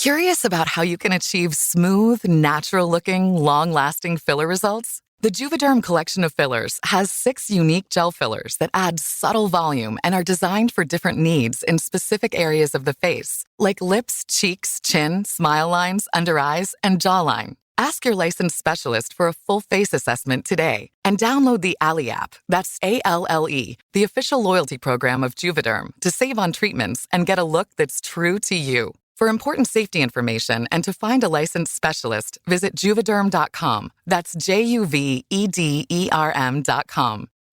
Curious about how you can achieve smooth, natural-looking, long-lasting filler results? The Juvederm collection of fillers has 6 unique gel fillers that add subtle volume and are designed for different needs in specific areas of the face, like lips, cheeks, chin, smile lines, under eyes, and jawline. Ask your licensed specialist for a full face assessment today and download the Alle app, that's ALLE, the official loyalty program of Juvederm, to save on treatments and get a look that's true to you. For important safety information and to find a licensed specialist, visit Juvederm.com. That's JUVEDERM.com.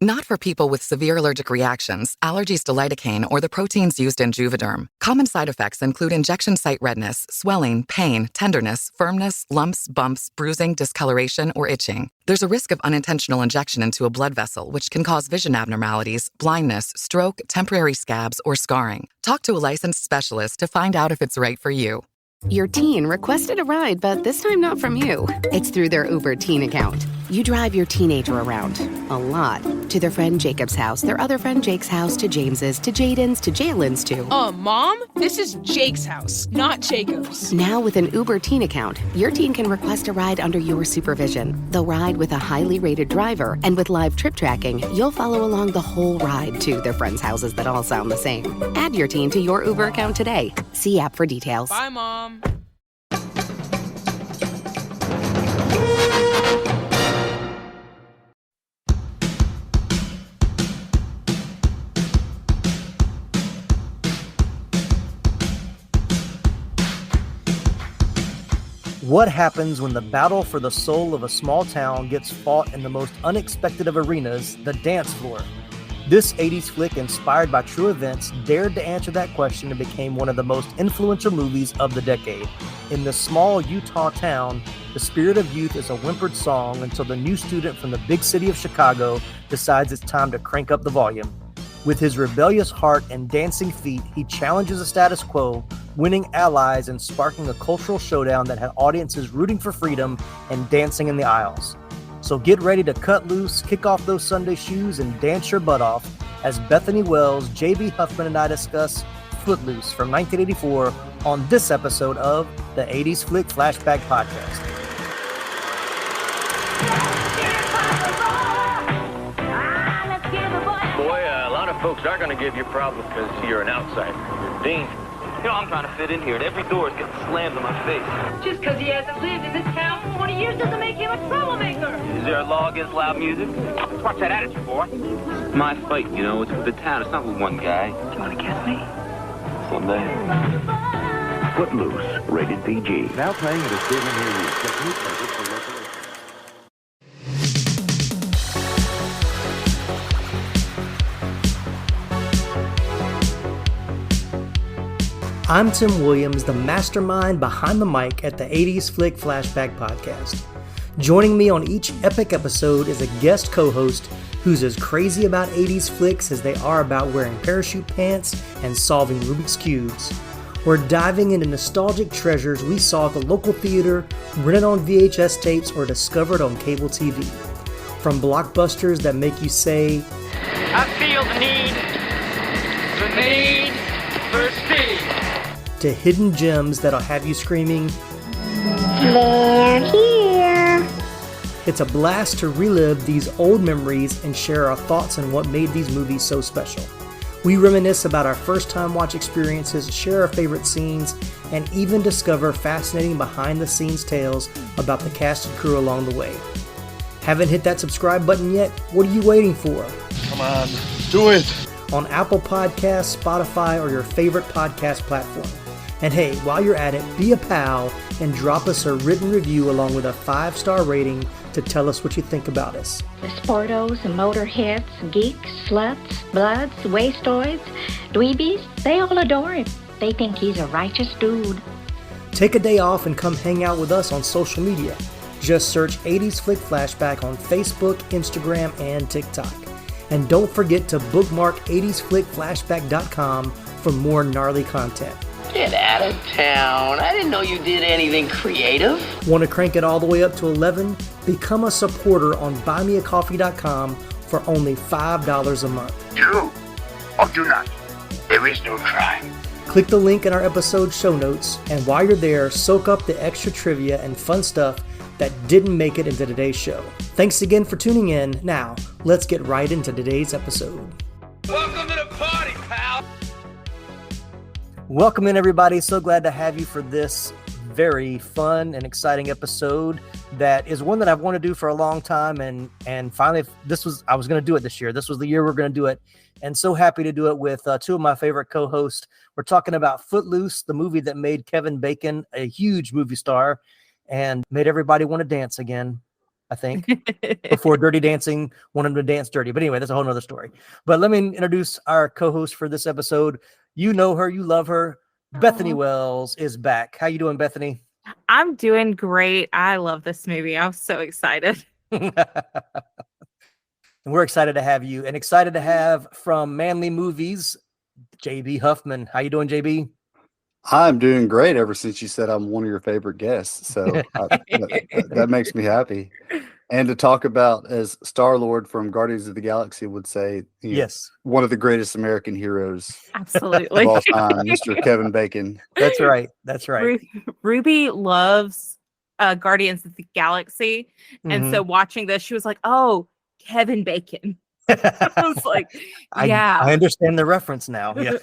Not for people with severe allergic reactions, allergies to lidocaine, or the proteins used in Juvederm. Common side effects include injection site redness, swelling, pain, tenderness, firmness, lumps, bumps, bruising, discoloration, or itching. There's a risk of unintentional injection into a blood vessel, which can cause vision abnormalities, blindness, stroke, temporary scabs, or scarring. Talk to a licensed specialist to find out if it's right for you. Your teen requested a ride, but this time not from you. It's through their Uber teen account. You drive your teenager around, a lot, to their friend Jacob's house, their other friend Jake's house, to James's, to Jaden's, to Jalen's, to... Mom? This is Jake's house, not Jacob's. Now with an Uber teen account, your teen can request a ride under your supervision. They'll ride with a highly rated driver, and with live trip tracking, you'll follow along the whole ride to their friends' houses that all sound the same. Add your teen to your Uber account today. See app for details. Bye, Mom. What happens when the battle for the soul of a small town gets fought in the most unexpected of arenas, the dance floor? This 80s flick, inspired by true events, dared to answer that question and became one of the most influential movies of the decade. In this small Utah town, the spirit of youth is a whimpered song until the new student from the big city of Chicago decides it's time to crank up the volume. With his rebellious heart and dancing feet, he challenges the status quo, winning allies and sparking a cultural showdown that had audiences rooting for freedom and dancing in the aisles. So get ready to cut loose, kick off those Sunday shoes, and dance your butt off as Bethany Wells, J.B. Huffman, and I discuss Footloose from 1984 on this episode of the 80s Flick Flashback Podcast. Boy, a lot of folks are going to give you problems because you're an outsider. You're dangerous. You know, I'm trying to fit in here, and every door is getting slammed in my face. Just because he hasn't lived in this town for 20 years doesn't make him a troublemaker. Is there a law against loud music? Watch that attitude, boy. My fight, you know, it's with the town. It's not with one guy. Do you want to kiss me? Someday. Footloose, rated PG. Now playing at a theater near you. Get new tickets for local. I'm Tim Williams, the mastermind behind the mic at the 80s Flick Flashback Podcast. Joining me on each epic episode is a guest co-host who's as crazy about 80s flicks as they are about wearing parachute pants and solving Rubik's Cubes. We're diving into nostalgic treasures we saw at the local theater, rented on VHS tapes, or discovered on cable TV. From blockbusters that make you say, I feel the need for speed. To hidden gems that'll have you screaming, "They're here!" It's a blast to relive these old memories and share our thoughts on what made these movies so special. We reminisce about our first-time watch experiences, share our favorite scenes, and even discover fascinating behind-the-scenes tales about the cast and crew along the way. Haven't hit that subscribe button yet? What are you waiting for? Come on, do it! On Apple Podcasts, Spotify, or your favorite podcast platform. And hey, while you're at it, be a pal and drop us a written review along with a 5-star rating to tell us what you think about us. The sportos, motorheads, geeks, sluts, bloods, wastoids, dweebies, they all adore him. They think he's a righteous dude. Take a day off and come hang out with us on social media. Just search 80s Flick Flashback on Facebook, Instagram, and TikTok. And don't forget to bookmark 80sflickflashback.com for more gnarly content. Get out of town. I didn't know you did anything creative. Want to crank it all the way up to 11? Become a supporter on buymeacoffee.com for only $5 a month. Do or do not. There is no crime. Click the link in our episode show notes, and while you're there, soak up the extra trivia and fun stuff that didn't make it into today's show. Thanks again for tuning in. Now, let's get right into today's episode. Welcome to the party, pal. Welcome in, everybody. So glad to have you for this very fun and exciting episode that is one that I've wanted to do for a long time, and finally I was going to do it this year. This was the year we're going to do it, and so happy to do it with two of my favorite co-hosts. We're talking about Footloose, the movie that made Kevin Bacon a huge movie star and made everybody want to dance again, I think. Before Dirty Dancing wanted him to dance dirty. But anyway, that's a whole nother story. But let me introduce our co-host for this episode. You know her, you love her. Bethany Wells is back. How you doing, Bethany? I'm doing great. I love this movie. I'm so excited. And we're excited to have you, and excited to have from Manly Movies, JB Huffman. How you doing, JB? I'm doing great ever since you said I'm one of your favorite guests. So that makes me happy. And to talk about, as Star-Lord from Guardians of the Galaxy would say, yes, one of the greatest American heroes absolutely of all time, Mr. Kevin Bacon. That's right. That's right. Ruby loves Guardians of the Galaxy. And so watching this, she was like, oh, Kevin Bacon. I was like, yeah. I understand the reference now. Yeah.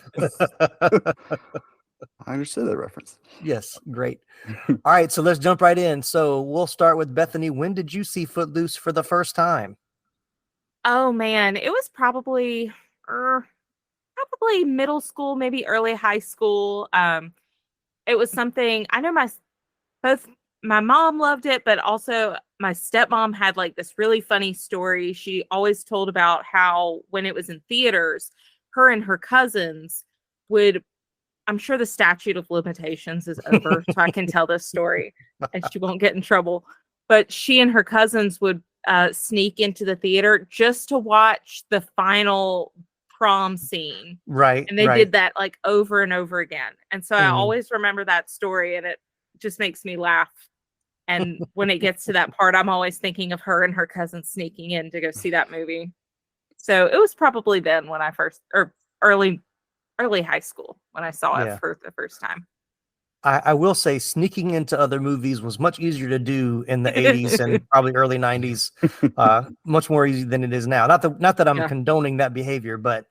I understood that reference. Yes, great. All right, so let's jump right in. So we'll start with Bethany. When did you see Footloose for the first time? Oh man, it was probably middle school, maybe early high school. It was something I know my mom loved it, but also my stepmom had like this really funny story. She always told about how when it was in theaters, her and her cousins would, I'm sure the statute of limitations is over, so I can tell this story and she won't get in trouble. But she and her cousins would sneak into the theater just to watch the final prom scene. Right. And they did that like over and over again. And so I always remember that story, and it just makes me laugh. And when it gets to that part, I'm always thinking of her and her cousins sneaking in to go see that movie. So it was probably then when I first, or early high school, when I saw it for the first time. I will say sneaking into other movies was much easier to do in the 80s and probably early 90s. Much more easy than it is now. Not that I'm condoning that behavior, but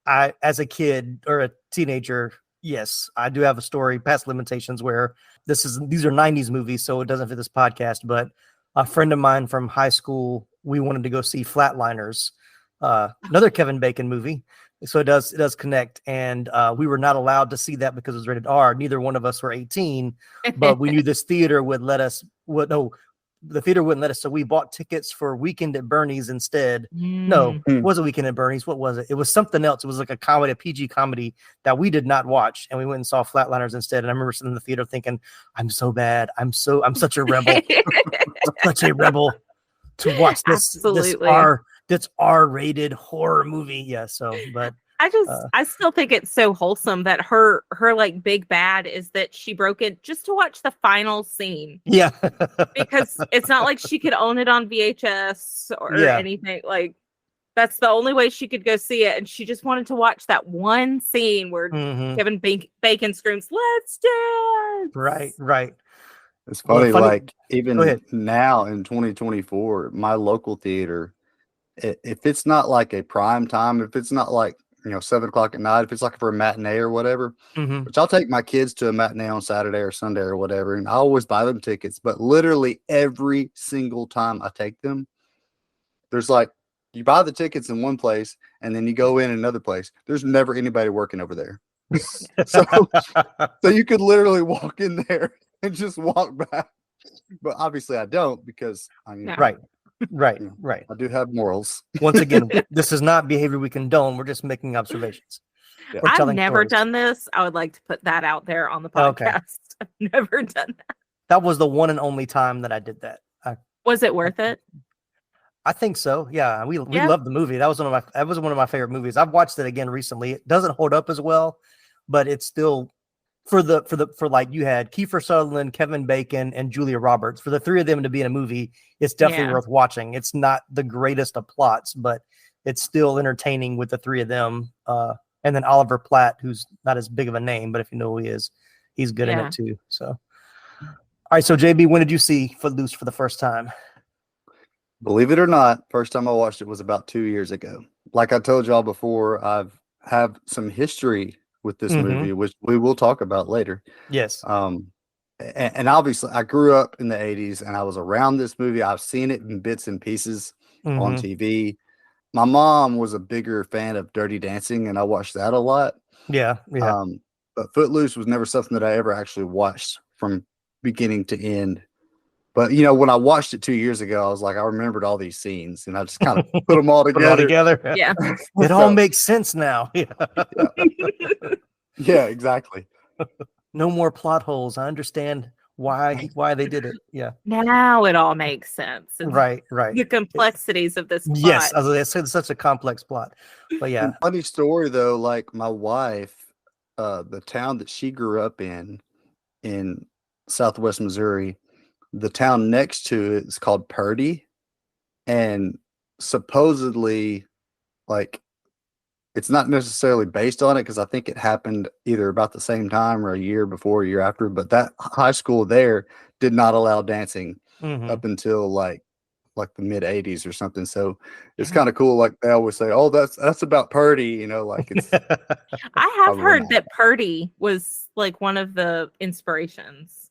I, as a kid or a teenager, yes, I do have a story past limitations where these are 90s movies, so it doesn't fit this podcast, but a friend of mine from high school, we wanted to go see Flatliners, another Kevin Bacon movie. So it does connect, and we were not allowed to see that because it was rated R. Neither one of us were 18, but we knew this theater would let us. The theater wouldn't let us, so we bought tickets for Weekend at Bernie's instead. No, it wasn't Weekend at Bernie's. What was it? It was something else. It was like a PG comedy that we did not watch, and we went and saw Flatliners instead. And I remember sitting in the theater thinking, "I'm so bad. I'm such a rebel, such a rebel to watch this R-rated horror movie." Yeah. So, but I still think it's so wholesome that her like big bad is that she broke it just to watch the final scene. Yeah. Because it's not like she could own it on VHS or anything. Like, that's the only way she could go see it. And she just wanted to watch that one scene where Kevin Bacon screams, "Let's dance!" Right. It's funny, like even now in 2024, my local theater, if it's not like a prime time, if it's not like 7:00 at night, if it's like for a matinee or whatever, which I'll take my kids to a matinee on Saturday or Sunday or whatever, and I always buy them tickets. But literally every single time I take them, there's like, you buy the tickets in one place and then you go in another place. There's never anybody working over there. so you could literally walk in there and just walk back. But obviously I don't, because Right. I do have morals. Once again, this is not behavior we condone. We're just making observations. Yeah. I've never done this. I would like to put that out there on the podcast. Okay. I've never done that. That was the one and only time that I did that. Was it worth it? I think so. Yeah, we loved the movie. That was one of my favorite movies. I've watched it again recently. It doesn't hold up as well, but it's still for like you had Kiefer Sutherland, Kevin Bacon, and Julia Roberts. For the three of them to be in a movie, it's definitely worth watching. It's not the greatest of plots, but it's still entertaining with the three of them And then Oliver Platt, who's not as big of a name, but if you know who he is, he's good in it too. So, all right. So JB, when did you see Footloose for the first time? Believe it or not, first time I watched it was about 2 years ago. Like I told y'all before, have some history with this movie, which we will talk about later. Yes. And obviously I grew up in the 80s and I was around this movie. I've seen it in bits and pieces on TV. My mom was a bigger fan of Dirty Dancing and I watched that a lot. Yeah. But Footloose was never something that I ever actually watched from beginning to end. But, you know, when I watched it 2 years ago, I was like, I remembered all these scenes and I just kind of put them all together. Yeah. It all makes sense now. Yeah, exactly. No more plot holes. I understand why they did it. Yeah. Now it all makes sense. Right. The complexities of this plot. Yes, as I said, it's such a complex plot. But yeah. Funny story though, like my wife, the town that she grew up in Southwest Missouri, the town next to it is called Purdy. And supposedly, like, it's not necessarily based on it because I think it happened either about the same time or a year before, a year after. But that high school there did not allow dancing up until like the mid 80s or something. So it's kind of cool. Like they always say, "Oh, that's about Purdy," you know. Like it's. I have heard that Purdy was like one of the inspirations.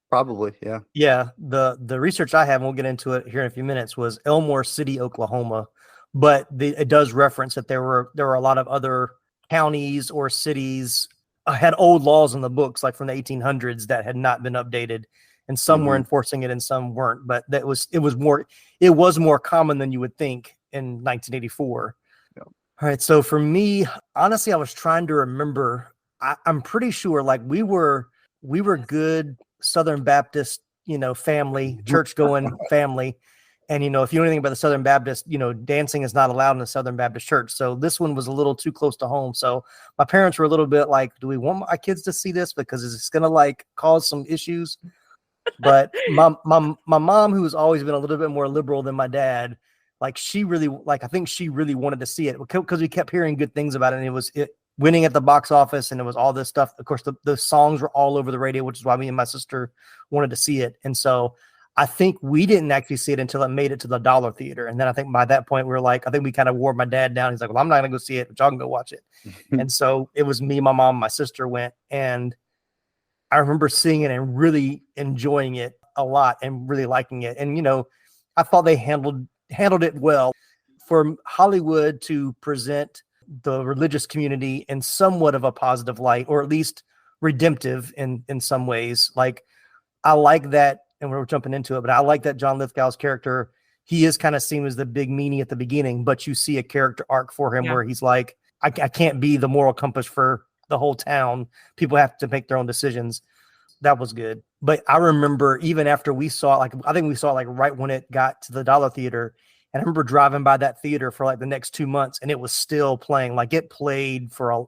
Probably, yeah. Yeah. The research I have, and we'll get into it here in a few minutes, was Elmore City, Oklahoma. But it does reference that there were a lot of other counties or cities had old laws in the books, like from the 1800s, that had not been updated, and some were enforcing it and some weren't. But it was more common than you would think in 1984. Yeah. All right. So for me, honestly, I was trying to remember. I'm pretty sure like we were good Southern Baptist, family, church going family. And, if you know anything about the Southern Baptist, dancing is not allowed in the Southern Baptist church. So this one was a little too close to home. So my parents were a little bit like, do we want our kids to see this? Because it's going to like cause some issues. But my mom, who's always been a little bit more liberal than my dad, like I think she really wanted to see it because we kept hearing good things about it. And it was winning at the box office and it was all this stuff. Of course, the songs were all over the radio, which is why me and my sister wanted to see it. And so I think we didn't actually see it until it made it to the Dollar Theater. And then I think by that point, I think we kind of wore my dad down. He's like, well, I'm not going to go see it, but y'all can go watch it. And so it was me, my mom, my sister went. And I remember seeing it and really enjoying it a lot and really liking it. And, I thought they handled it well. For Hollywood to present the religious community in somewhat of a positive light, or at least redemptive in some ways. Like, I like that. And we're jumping into it, but I like that John Lithgow's character, he is kind of seen as the big meanie at the beginning, but you see a character arc for him where he's like, I can't be the moral compass for the whole town. People have to make their own decisions. That was good. But I remember even after we saw it, I think we saw it right when it got to the Dollar Theater. And I remember driving by that theater for the next 2 months and it was still playing. Like it played for a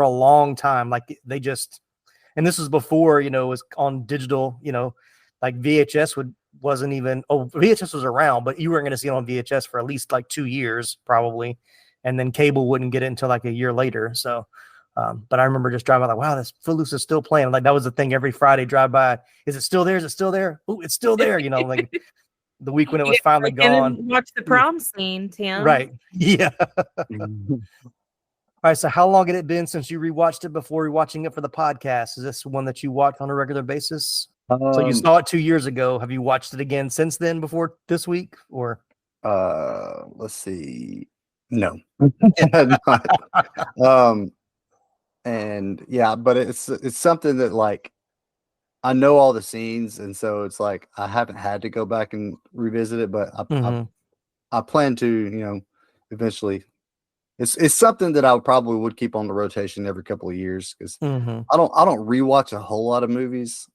long time. Like they just, and this was before, it was on digital, like VHS VHS was around, but you weren't going to see it on VHS for at least 2 years probably. And then cable wouldn't get it until a year later. So, but I remember just driving wow, this Footloose is still playing. Like that was the thing every Friday drive by. Is it still there? Is it still there? Oh, it's still there. Like the week when it was finally gone. Watch the prom scene, Tim. Right. Yeah. All right. So how long had it been since you rewatched it before rewatching it for the podcast? Is this one that you watch on a regular basis? So you saw it 2 years ago. Have you watched it again since then before this week or? Let's see. No. And yeah, but it's something that I know all the scenes. And so it's I haven't had to go back and revisit it, but I plan to, eventually. It's something that I probably would keep on the rotation every couple of years because I don't rewatch a whole lot of movies.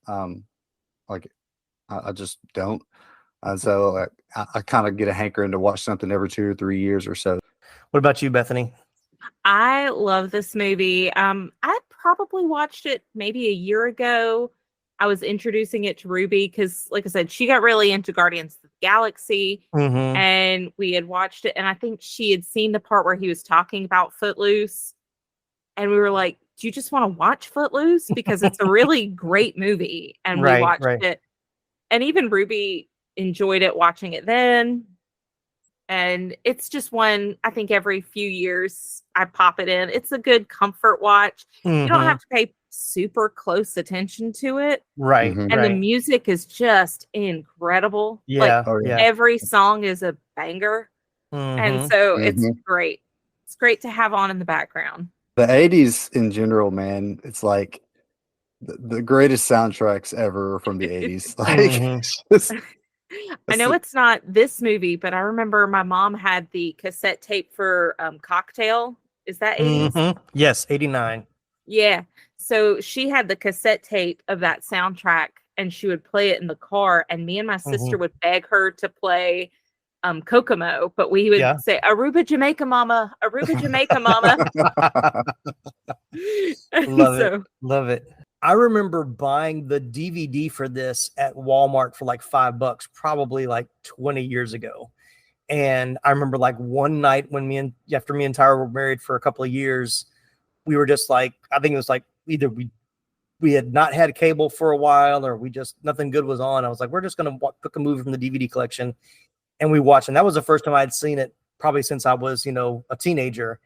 I just don't. And so I kind of get a hankering to watch something every 2 or 3 years or so. What about you, Bethany? I love this movie. I probably watched it maybe a year ago. I was introducing it to Ruby because, like I said, she got really into Guardians of the Galaxy, and we had watched it. And I think she had seen the part where he was talking about Footloose, And we were like, do you just want to watch Footloose? Because it's a really great movie. And we watched it. And even Ruby enjoyed it watching it then. And it's just one, I think every few years I pop it in. It's a good comfort watch. You don't have to pay super close attention to it. Right. And the music is just incredible. Yeah. Every song is a banger. And so it's great. It's great to have on in the background. The 80s in general, man, it's like the greatest soundtracks ever from the 80s. Like, I know it's not this movie, but I remember my mom had the cassette tape for Cocktail. Is that 80s? Yes, 89. Yeah. So she had the cassette tape of that soundtrack and she would play it in the car. And me and my sister would beg her to play Kokomo, but we would say Aruba, Jamaica, Mama, Aruba, Jamaica, Mama. Love it. I remember buying the DVD for this at Walmart for like $5, probably like 20 years ago. And I remember like one night when after me and Tyra were married for a couple of years, we were just like, I think it was like either we had not had cable for a while or nothing good was on. I was like, we're just going to pick a movie from the DVD collection. And we watched, and that was the first time I'd seen it probably since I was, a teenager,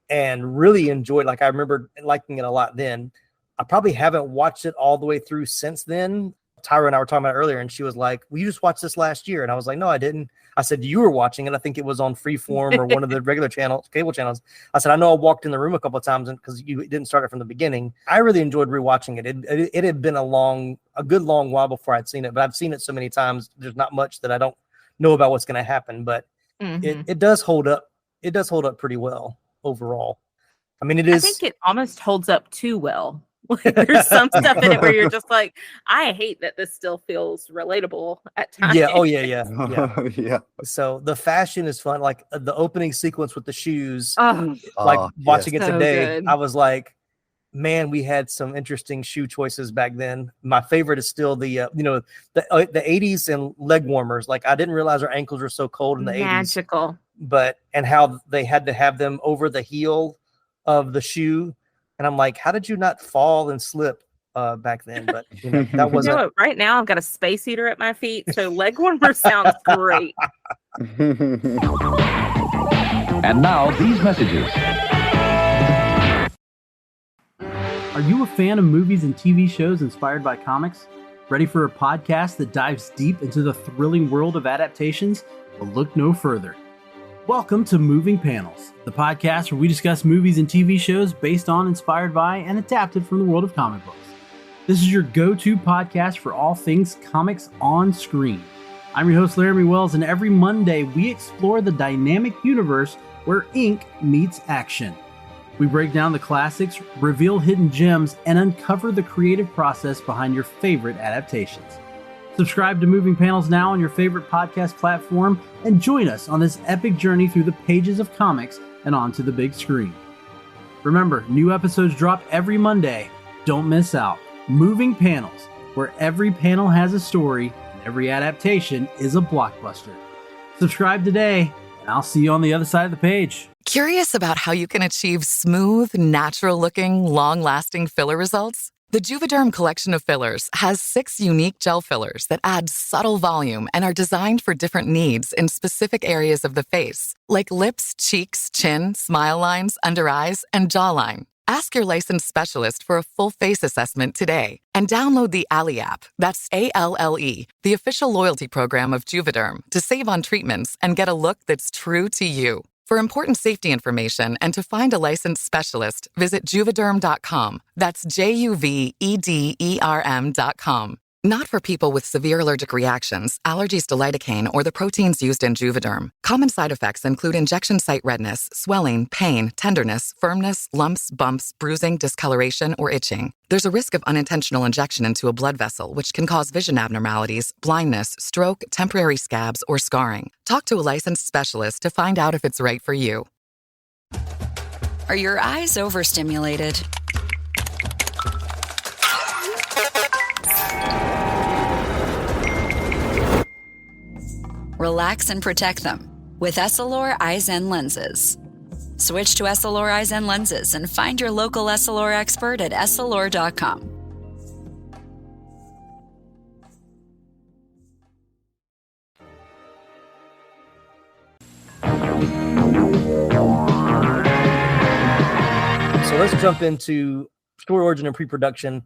and really enjoyed. Like I remember liking it a lot then. I probably haven't watched it all the way through since then. Tyra and I were talking about it earlier, and she was like, well, you just watched this last year. And I was like, no, I didn't. I said, you were watching it. I think it was on Freeform or one of the regular cable channels. I said, I know I walked in the room a couple of times because you didn't start it from the beginning. I really enjoyed rewatching it. It had been a good long while before I'd seen it, but I've seen it so many times. There's not much that I don't know about what's going to happen, but it does hold up. It does hold up pretty well overall. I mean, I think it almost holds up too well. There's some stuff in it where you're just like, I hate that this still feels relatable at times. Yeah. Oh yeah. Yeah. So the fashion is fun. Like the opening sequence with the shoes, watching it today, good. I was like, man, we had some interesting shoe choices back then. My favorite is still the 80s and leg warmers. Like I didn't realize our ankles were so cold in the 80s. Magical. And how they had to have them over the heel of the shoe. And I'm like, how did you not fall and slip back then? But that wasn't. Right now I've got a space heater at my feet, so leg warmer sounds great. And now these messages. Are you a fan of movies and TV shows inspired by comics? Ready for a podcast that dives deep into the thrilling world of adaptations? Well, look no further. Welcome to Moving Panels, the podcast where we discuss movies and TV shows based on, inspired by, and adapted from the world of comic books. This is your go-to podcast for all things comics on screen. I'm your host, Laramie Wells, and every Monday we explore the dynamic universe where ink meets action. We break down the classics, reveal hidden gems, and uncover the creative process behind your favorite adaptations. Subscribe to Moving Panels now on your favorite podcast platform and join us on this epic journey through the pages of comics and onto the big screen. Remember, new episodes drop every Monday. Don't miss out. Moving Panels, where every panel has a story and every adaptation is a blockbuster. Subscribe today, and I'll see you on the other side of the page. Curious about how you can achieve smooth, natural-looking, long-lasting filler results? The Juvederm collection of fillers has 6 unique gel fillers that add subtle volume and are designed for different needs in specific areas of the face, like lips, cheeks, chin, smile lines, under eyes, and jawline. Ask your licensed specialist for a full face assessment today and download the ALLE app, that's ALLE, the official loyalty program of Juvederm, to save on treatments and get a look that's true to you. For important safety information and to find a licensed specialist, visit Juvederm.com. That's JUVEDERM.com. Not for people with severe allergic reactions, allergies to lidocaine, or the proteins used in Juvederm. Common side effects include injection site redness, swelling, pain, tenderness, firmness, lumps, bumps, bruising, discoloration, or itching. There's a risk of unintentional injection into a blood vessel, which can cause vision abnormalities, blindness, stroke, temporary scabs, or scarring. Talk to a licensed specialist to find out if it's right for you. Are your eyes overstimulated? Relax and protect them with Essilor Eyezen lenses. Switch to Essilor Eyes and Lenses and find your local Essilor expert at Essilor.com. So let's jump into story origin and pre-production.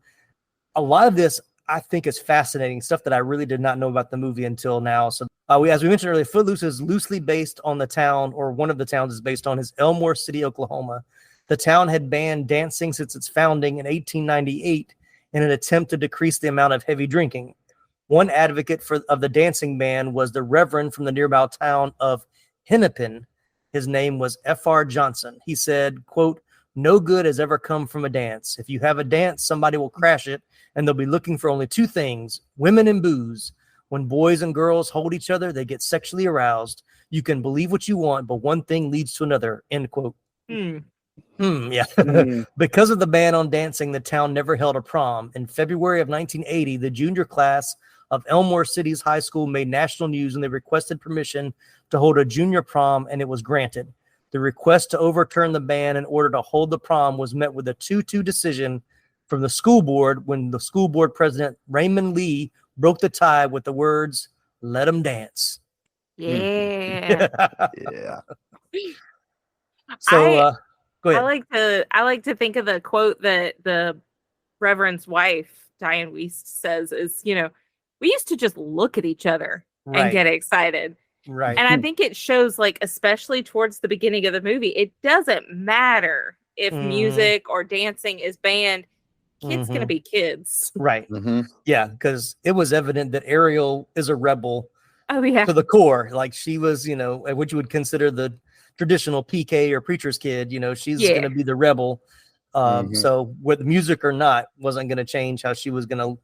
A lot of this I think is fascinating stuff that I really did not know about the movie until now. So as we mentioned earlier, Footloose is loosely based on the town, or one of the towns is based on, is Elmore City, Oklahoma. The town had banned dancing since its founding in 1898 in an attempt to decrease the amount of heavy drinking. One advocate of the dancing ban was the Reverend from the nearby town of Hennepin. His name was F.R. Johnson. He said, quote, "No good has ever come from a dance. If you have a dance, somebody will crash it, and they'll be looking for only two things, women and booze. When boys and girls hold each other, they get sexually aroused. You can believe what you want, but one thing leads to another," end quote. Yeah. Because of the ban on dancing, the town never held a prom. In February of 1980, the junior class of Elmore City's high school made national news, and they requested permission to hold a junior prom, and it was granted. The request to overturn the ban in order to hold the prom was met with a 2-2 decision from the school board, when the school board president, Raymond Lee, broke the tie with the words, "Let them dance." Yeah. Yeah. So go ahead. I like to think of the quote that the Reverend's wife, Diane Wiest, says is, we used to just look at each other and get excited. Right. And I think it shows, like, especially towards the beginning of the movie, it doesn't matter if music or dancing is banned. Kids going to be kids. Right. Yeah, because it was evident that Ariel is a rebel to the core. Like, she was, what you would consider the traditional PK or preacher's kid. She's going to be the rebel. So with music or not wasn't going to change how she was going to,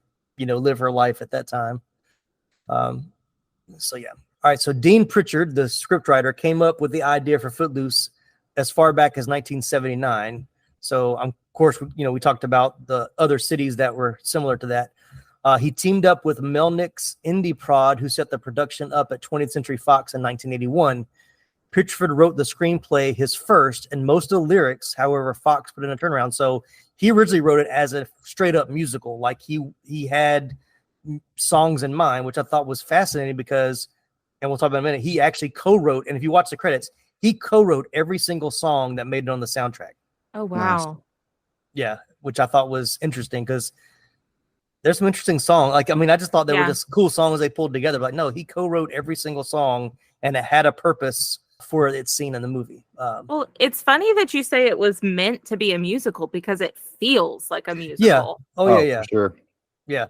live her life at that time. So, yeah. All right, so Dean Pritchard, the scriptwriter, came up with the idea for Footloose as far back as 1979. So, of course, we talked about the other cities that were similar to that. He teamed up with Melnick's Indie Prod, who set the production up at 20th Century Fox in 1981. Pritchard wrote the screenplay, his first, and most of the lyrics, however, Fox put in a turnaround. So he originally wrote it as a straight-up musical. Like, he had songs in mind, which I thought was fascinating because, and we'll talk about in a minute, he actually co-wrote, and if you watch the credits, he co-wrote every single song that made it on the soundtrack. Oh, wow. Nice. Yeah, which I thought was interesting because there's some interesting songs. Like, I just thought they were just cool songs they pulled together. But no, he co-wrote every single song, and it had a purpose for its scene in the movie. Well, it's funny that you say it was meant to be a musical because it feels like a musical. Yeah. Oh, yeah. Sure. Yeah.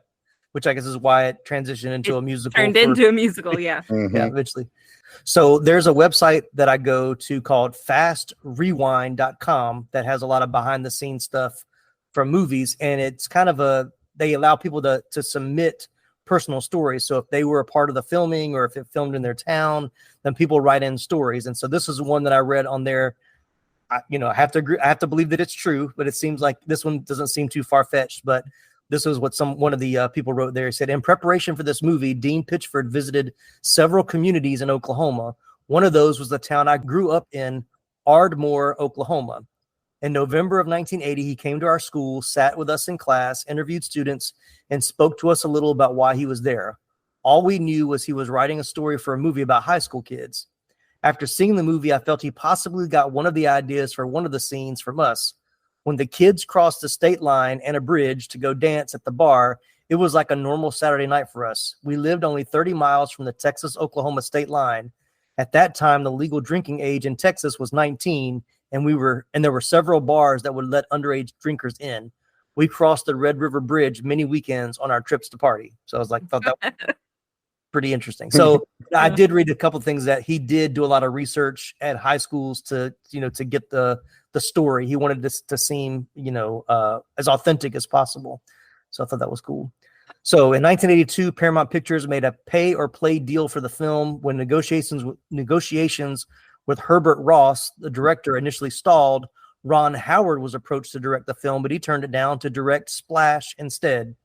Which I guess is why it transitioned into a musical. Turned into a musical, yeah. Yeah, eventually. So there's a website that I go to called fastrewind.com that has a lot of behind the scenes stuff from movies. And it's kind of they allow people to submit personal stories. So if they were a part of the filming or if it filmed in their town, then people write in stories. And so this is one that I read on there. I have to agree. I have to believe that it's true, but it seems like this one doesn't seem too far-fetched. But this is what one of the people wrote there. He said, in preparation for this movie, Dean Pritchard visited several communities in Oklahoma. One of those was the town I grew up in, Ardmore, Oklahoma. In November of 1980, he came to our school, sat with us in class, interviewed students, and spoke to us a little about why he was there. All we knew was he was writing a story for a movie about high school kids. After seeing the movie, I felt he possibly got one of the ideas for one of the scenes from us. When the kids crossed the state line and a bridge to go dance at the bar, it was like a normal Saturday night for us. We lived only 30 miles from the Texas-Oklahoma state line. At that time, the legal drinking age in Texas was 19, and there were several bars that would let underage drinkers in. We crossed the Red River Bridge many weekends on our trips to party. So I was like, thought that was pretty interesting. So I did read a couple of things that he did do a lot of research at high schools to get the story. He wanted this to seem, as authentic as possible. So I thought that was cool. So in 1982, Paramount Pictures made a pay or play deal for the film. When negotiations with Herbert Ross, the director, initially stalled, Ron Howard was approached to direct the film, but he turned it down to direct Splash instead.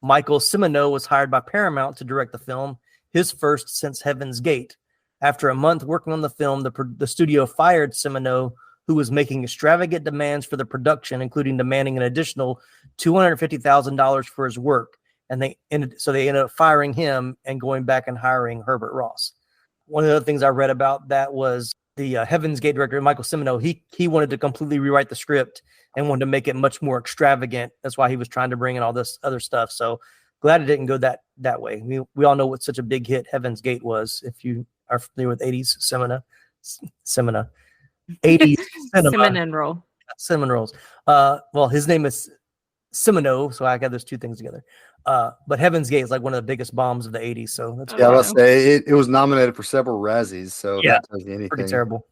Michael Cimino was hired by Paramount to direct the film, his first since Heaven's Gate. After a month working on the film, the studio fired Cimino, who was making extravagant demands for the production, including demanding an additional $250,000 for his work. And they ended up firing him and going back and hiring Herbert Ross. One of the other things I read about that was the Heaven's Gate director, Michael Cimino. He wanted to completely rewrite the script and wanted to make it much more extravagant. That's why he was trying to bring in all this other stuff. So glad it didn't go that way. We all know what such a big hit Heaven's Gate was. If you are familiar with 80s Cimino. 80s cinema. Cinnamon rolls. Well, his name is Cimino, so I got those two things together. But Heaven's Gate is like one of the biggest bombs of the 80s. So that's I was say it was nominated for several Razzies. So yeah, that tells you anything. Pretty terrible.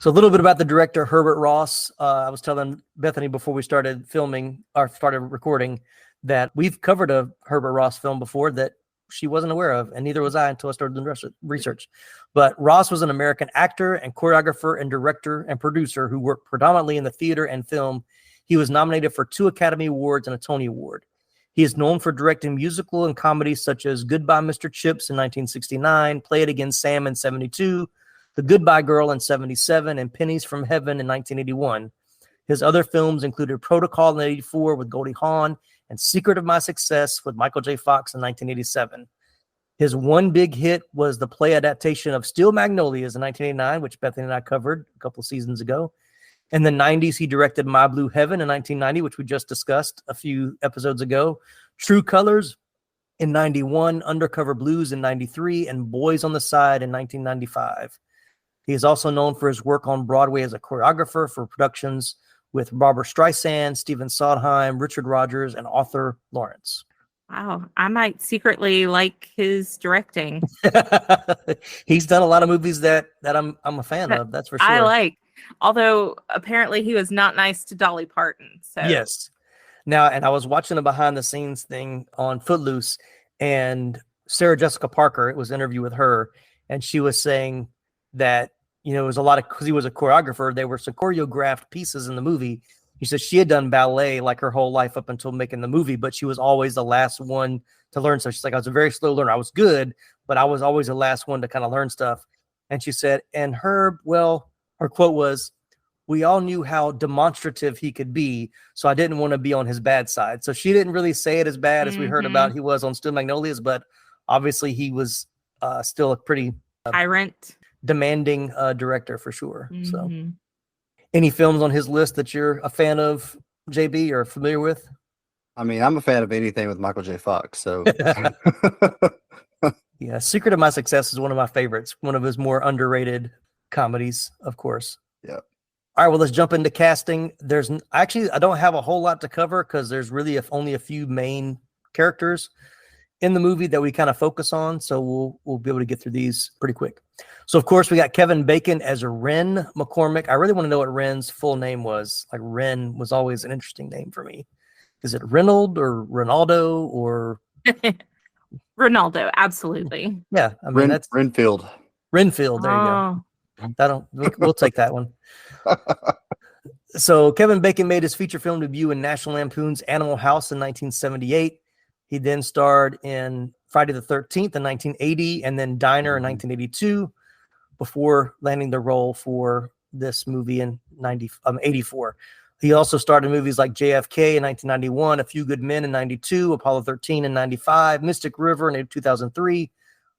So a little bit about the director, Herbert Ross. I was telling Bethany before we started filming or started recording that we've covered a Herbert Ross film before that she wasn't aware of, and neither was I until I started doing research. But Ross was an American actor and choreographer and director and producer who worked predominantly in the theater and film. He was nominated for 2 Academy Awards and a Tony Award. He is known for directing musical and comedies such as Goodbye, Mr. Chips in 1969, Play It Again, Sam in 72, The Goodbye Girl in 77, and Pennies from Heaven in 1981. His other films included Protocol in 84 with Goldie Hawn and Secret of My Success with Michael J. Fox in 1987. His one big hit was the play adaptation of Steel Magnolias in 1989, which Bethany and I covered a couple seasons ago. In the 90s, he directed My Blue Heaven in 1990, which we just discussed a few episodes ago, True Colors in 91, Undercover Blues in 93, and Boys on the Side in 1995. He is also known for his work on Broadway as a choreographer for productions with Barbara Streisand, Stephen Sondheim, Richard Rodgers, and Arthur Lawrence. Wow, I might secretly like his directing. He's done a lot of movies that I'm a fan of, that's for sure. I like. Although apparently he was not nice to Dolly Parton. So yes. Now, and I was watching a behind the scenes thing on Footloose, and Sarah Jessica Parker, it was an interview with her, and she was saying that, you know, it was a lot of, because he was a choreographer, there were some choreographed pieces in the movie. She said she had done ballet like her whole life up until making the movie, but she was always the last one to learn. So she's like, I was a very slow learner. I was good, but I was always the last one to kind of learn stuff. And she said, and Herb, well, her quote was, we all knew how demonstrative he could be, so I didn't want to be on his bad side. So she didn't really say it as bad as we heard about he was on Steel Magnolias, but obviously he was still a pretty tyrant, demanding director for sure. So any films on his list that you're a fan of, JB, or familiar with? I mean, I'm a fan of anything with Michael J. Fox, so yeah, Secret of My Success is one of my favorites, one of his more underrated comedies, of course. Yeah. All right, well, let's jump into casting. I don't have a whole lot to cover because there's really only a few main characters in the movie that we kind of focus on, so we'll be able to get through these pretty quick. So, of course, we got Kevin Bacon as Ren McCormick. I really want to know what Ren's full name was. Like, Ren was always an interesting name for me. Is it Reynold or Ronaldo or Ronaldo? Absolutely. Yeah, I mean that's Renfield. Renfield. There you go. We'll take that one. So Kevin Bacon made his feature film debut in National Lampoon's Animal House in 1978. He then starred in Friday the 13th in 1980 and then Diner in 1982 before landing the role for this movie in 84. He also starred in movies like JFK in 1991, A Few Good Men in 92, Apollo 13 in 95, Mystic River in 2003,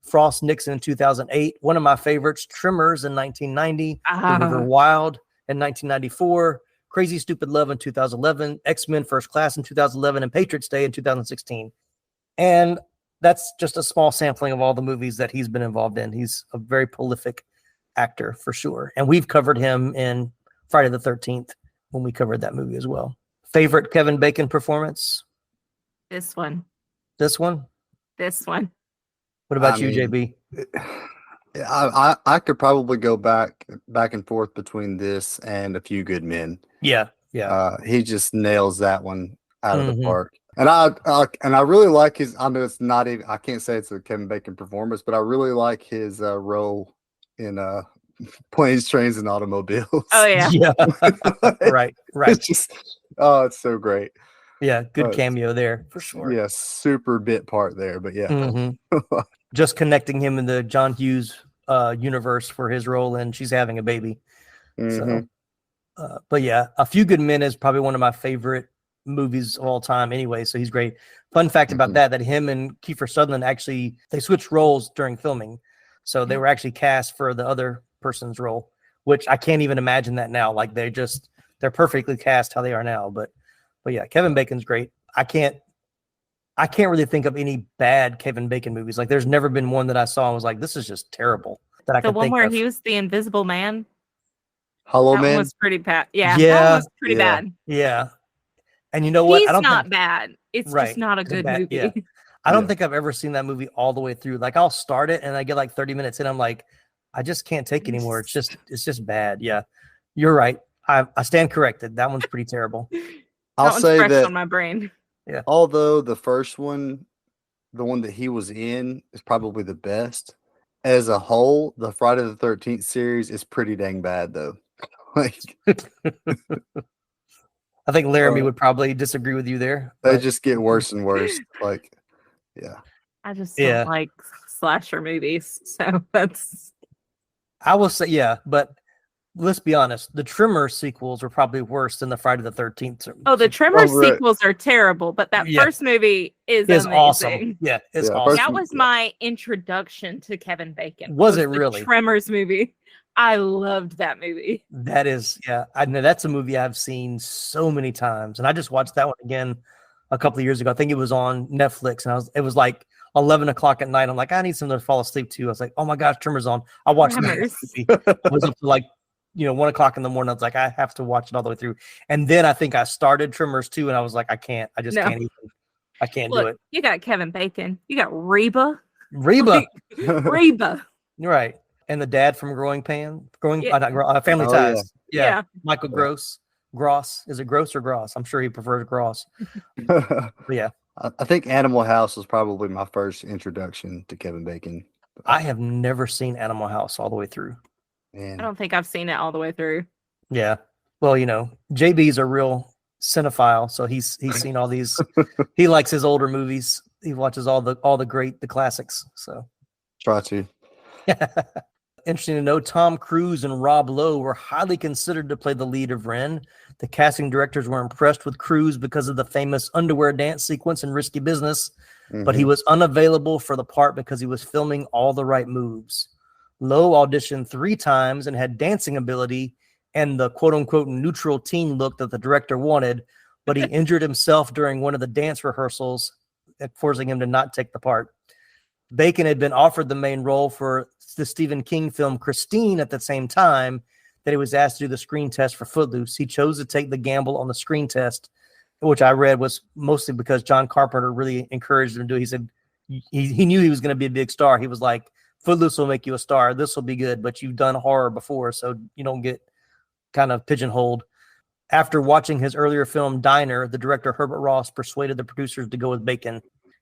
Frost Nixon in 2008, one of my favorites, Tremors in 1990, The River Wild in 1994, Crazy Stupid Love in 2011, X-Men First Class in 2011, and Patriots Day in 2016. And that's just a small sampling of all the movies that he's been involved in. He's a very prolific actor for sure. And we've covered him in Friday the 13th when we covered that movie as well. Favorite Kevin Bacon performance? This one. This one? This one. What about you, JB? I could probably go back and forth between this and A Few Good Men. Yeah. He just nails that one out of the park. And I really like his. I mean, it's not even. I can't say it's a Kevin Bacon performance, but I really like his role in Planes, Trains, and Automobiles. Oh yeah, yeah. right. It's just it's so great. Yeah, good cameo there for sure. Yeah, super bit part there, but yeah. Just connecting him in the John Hughes universe for his role in She's Having a Baby. Mm-hmm. So, but yeah, A Few Good Men is probably one of my favorite movies of all time anyway, so he's great. Fun fact about that him and Kiefer Sutherland actually, they switched roles during filming. So they were actually cast for the other person's role, which I can't even imagine that now. Like they're perfectly cast how they are now. But yeah, Kevin Bacon's great. I can't really think of any bad Kevin Bacon movies. Like there's never been one that I saw and was like, this is just terrible. That I the can one think where of. he was the Invisible Man. Hollow that Man one was pretty bad. Yeah, that one was pretty bad. Yeah. And you know what? He's not bad. It's right, just not a good movie. Yeah. I don't think I've ever seen that movie all the way through. Like I'll start it and I get like 30 minutes in. I'm like, I just can't take anymore. It's just bad. Yeah. You're right. I stand corrected. That one's pretty terrible. I'll say fresh that on my brain. Yeah. Although the first one, the one that he was in, is probably the best. As a whole, the Friday the 13th series is pretty dang bad though. Like I think Laramie would probably disagree with you there. They just get worse and worse. Like, yeah. I just don't like slasher movies. So that's. I will say, yeah, but let's be honest. The Tremor sequels are probably worse than the Friday the 13th. Oh, the Tremor sequels are terrible, but that first movie is amazing. Awesome. Yeah, it's awesome. That was my introduction to Kevin Bacon. Was it really? Tremors movie. I loved that movie. That is, yeah. I know that's a movie I've seen so many times, and I just watched that one again a couple of years ago. I think it was on Netflix, and it was like 11 o'clock at night. I'm like, I need something to fall asleep to. I was like, oh my gosh, Tremors on. I watched that movie. I was up to like 1 o'clock in the morning. I was like, I have to watch it all the way through. And then I think I started Tremors 2, and I was like, I can't. I just can't even. I can't do it. You got Kevin Bacon. You got Reba. Reba. Reba. Right. And the dad from Family Ties. Yeah. Michael Gross. Is it Gross or Gross? I'm sure he prefers Gross. But yeah. I think Animal House was probably my first introduction to Kevin Bacon. I have never seen Animal House all the way through. Man. I don't think I've seen it all the way through. Yeah. Well, JB's a real cinephile, so he's seen all these. He likes his older movies. He watches all the classics. So try to. Interesting to know, Tom Cruise and Rob Lowe were highly considered to play the lead of Ren. The casting directors were impressed with Cruise because of the famous underwear dance sequence in Risky Business, but he was unavailable for the part because he was filming All the Right Moves. Lowe auditioned 3 times and had dancing ability and the quote-unquote neutral teen look that the director wanted, but he injured himself during one of the dance rehearsals, forcing him to not take the part. Bacon had been offered the main role for the Stephen King film Christine at the same time that he was asked to do the screen test for Footloose. He chose to take the gamble on the screen test, which I read was mostly because John Carpenter really encouraged him to do it. He said he knew he was going to be a big star. He was like, Footloose will make you a star. This will be good, but you've done horror before, so you don't get kind of pigeonholed. After watching his earlier film Diner, the director Herbert Ross persuaded the producers to go with Bacon.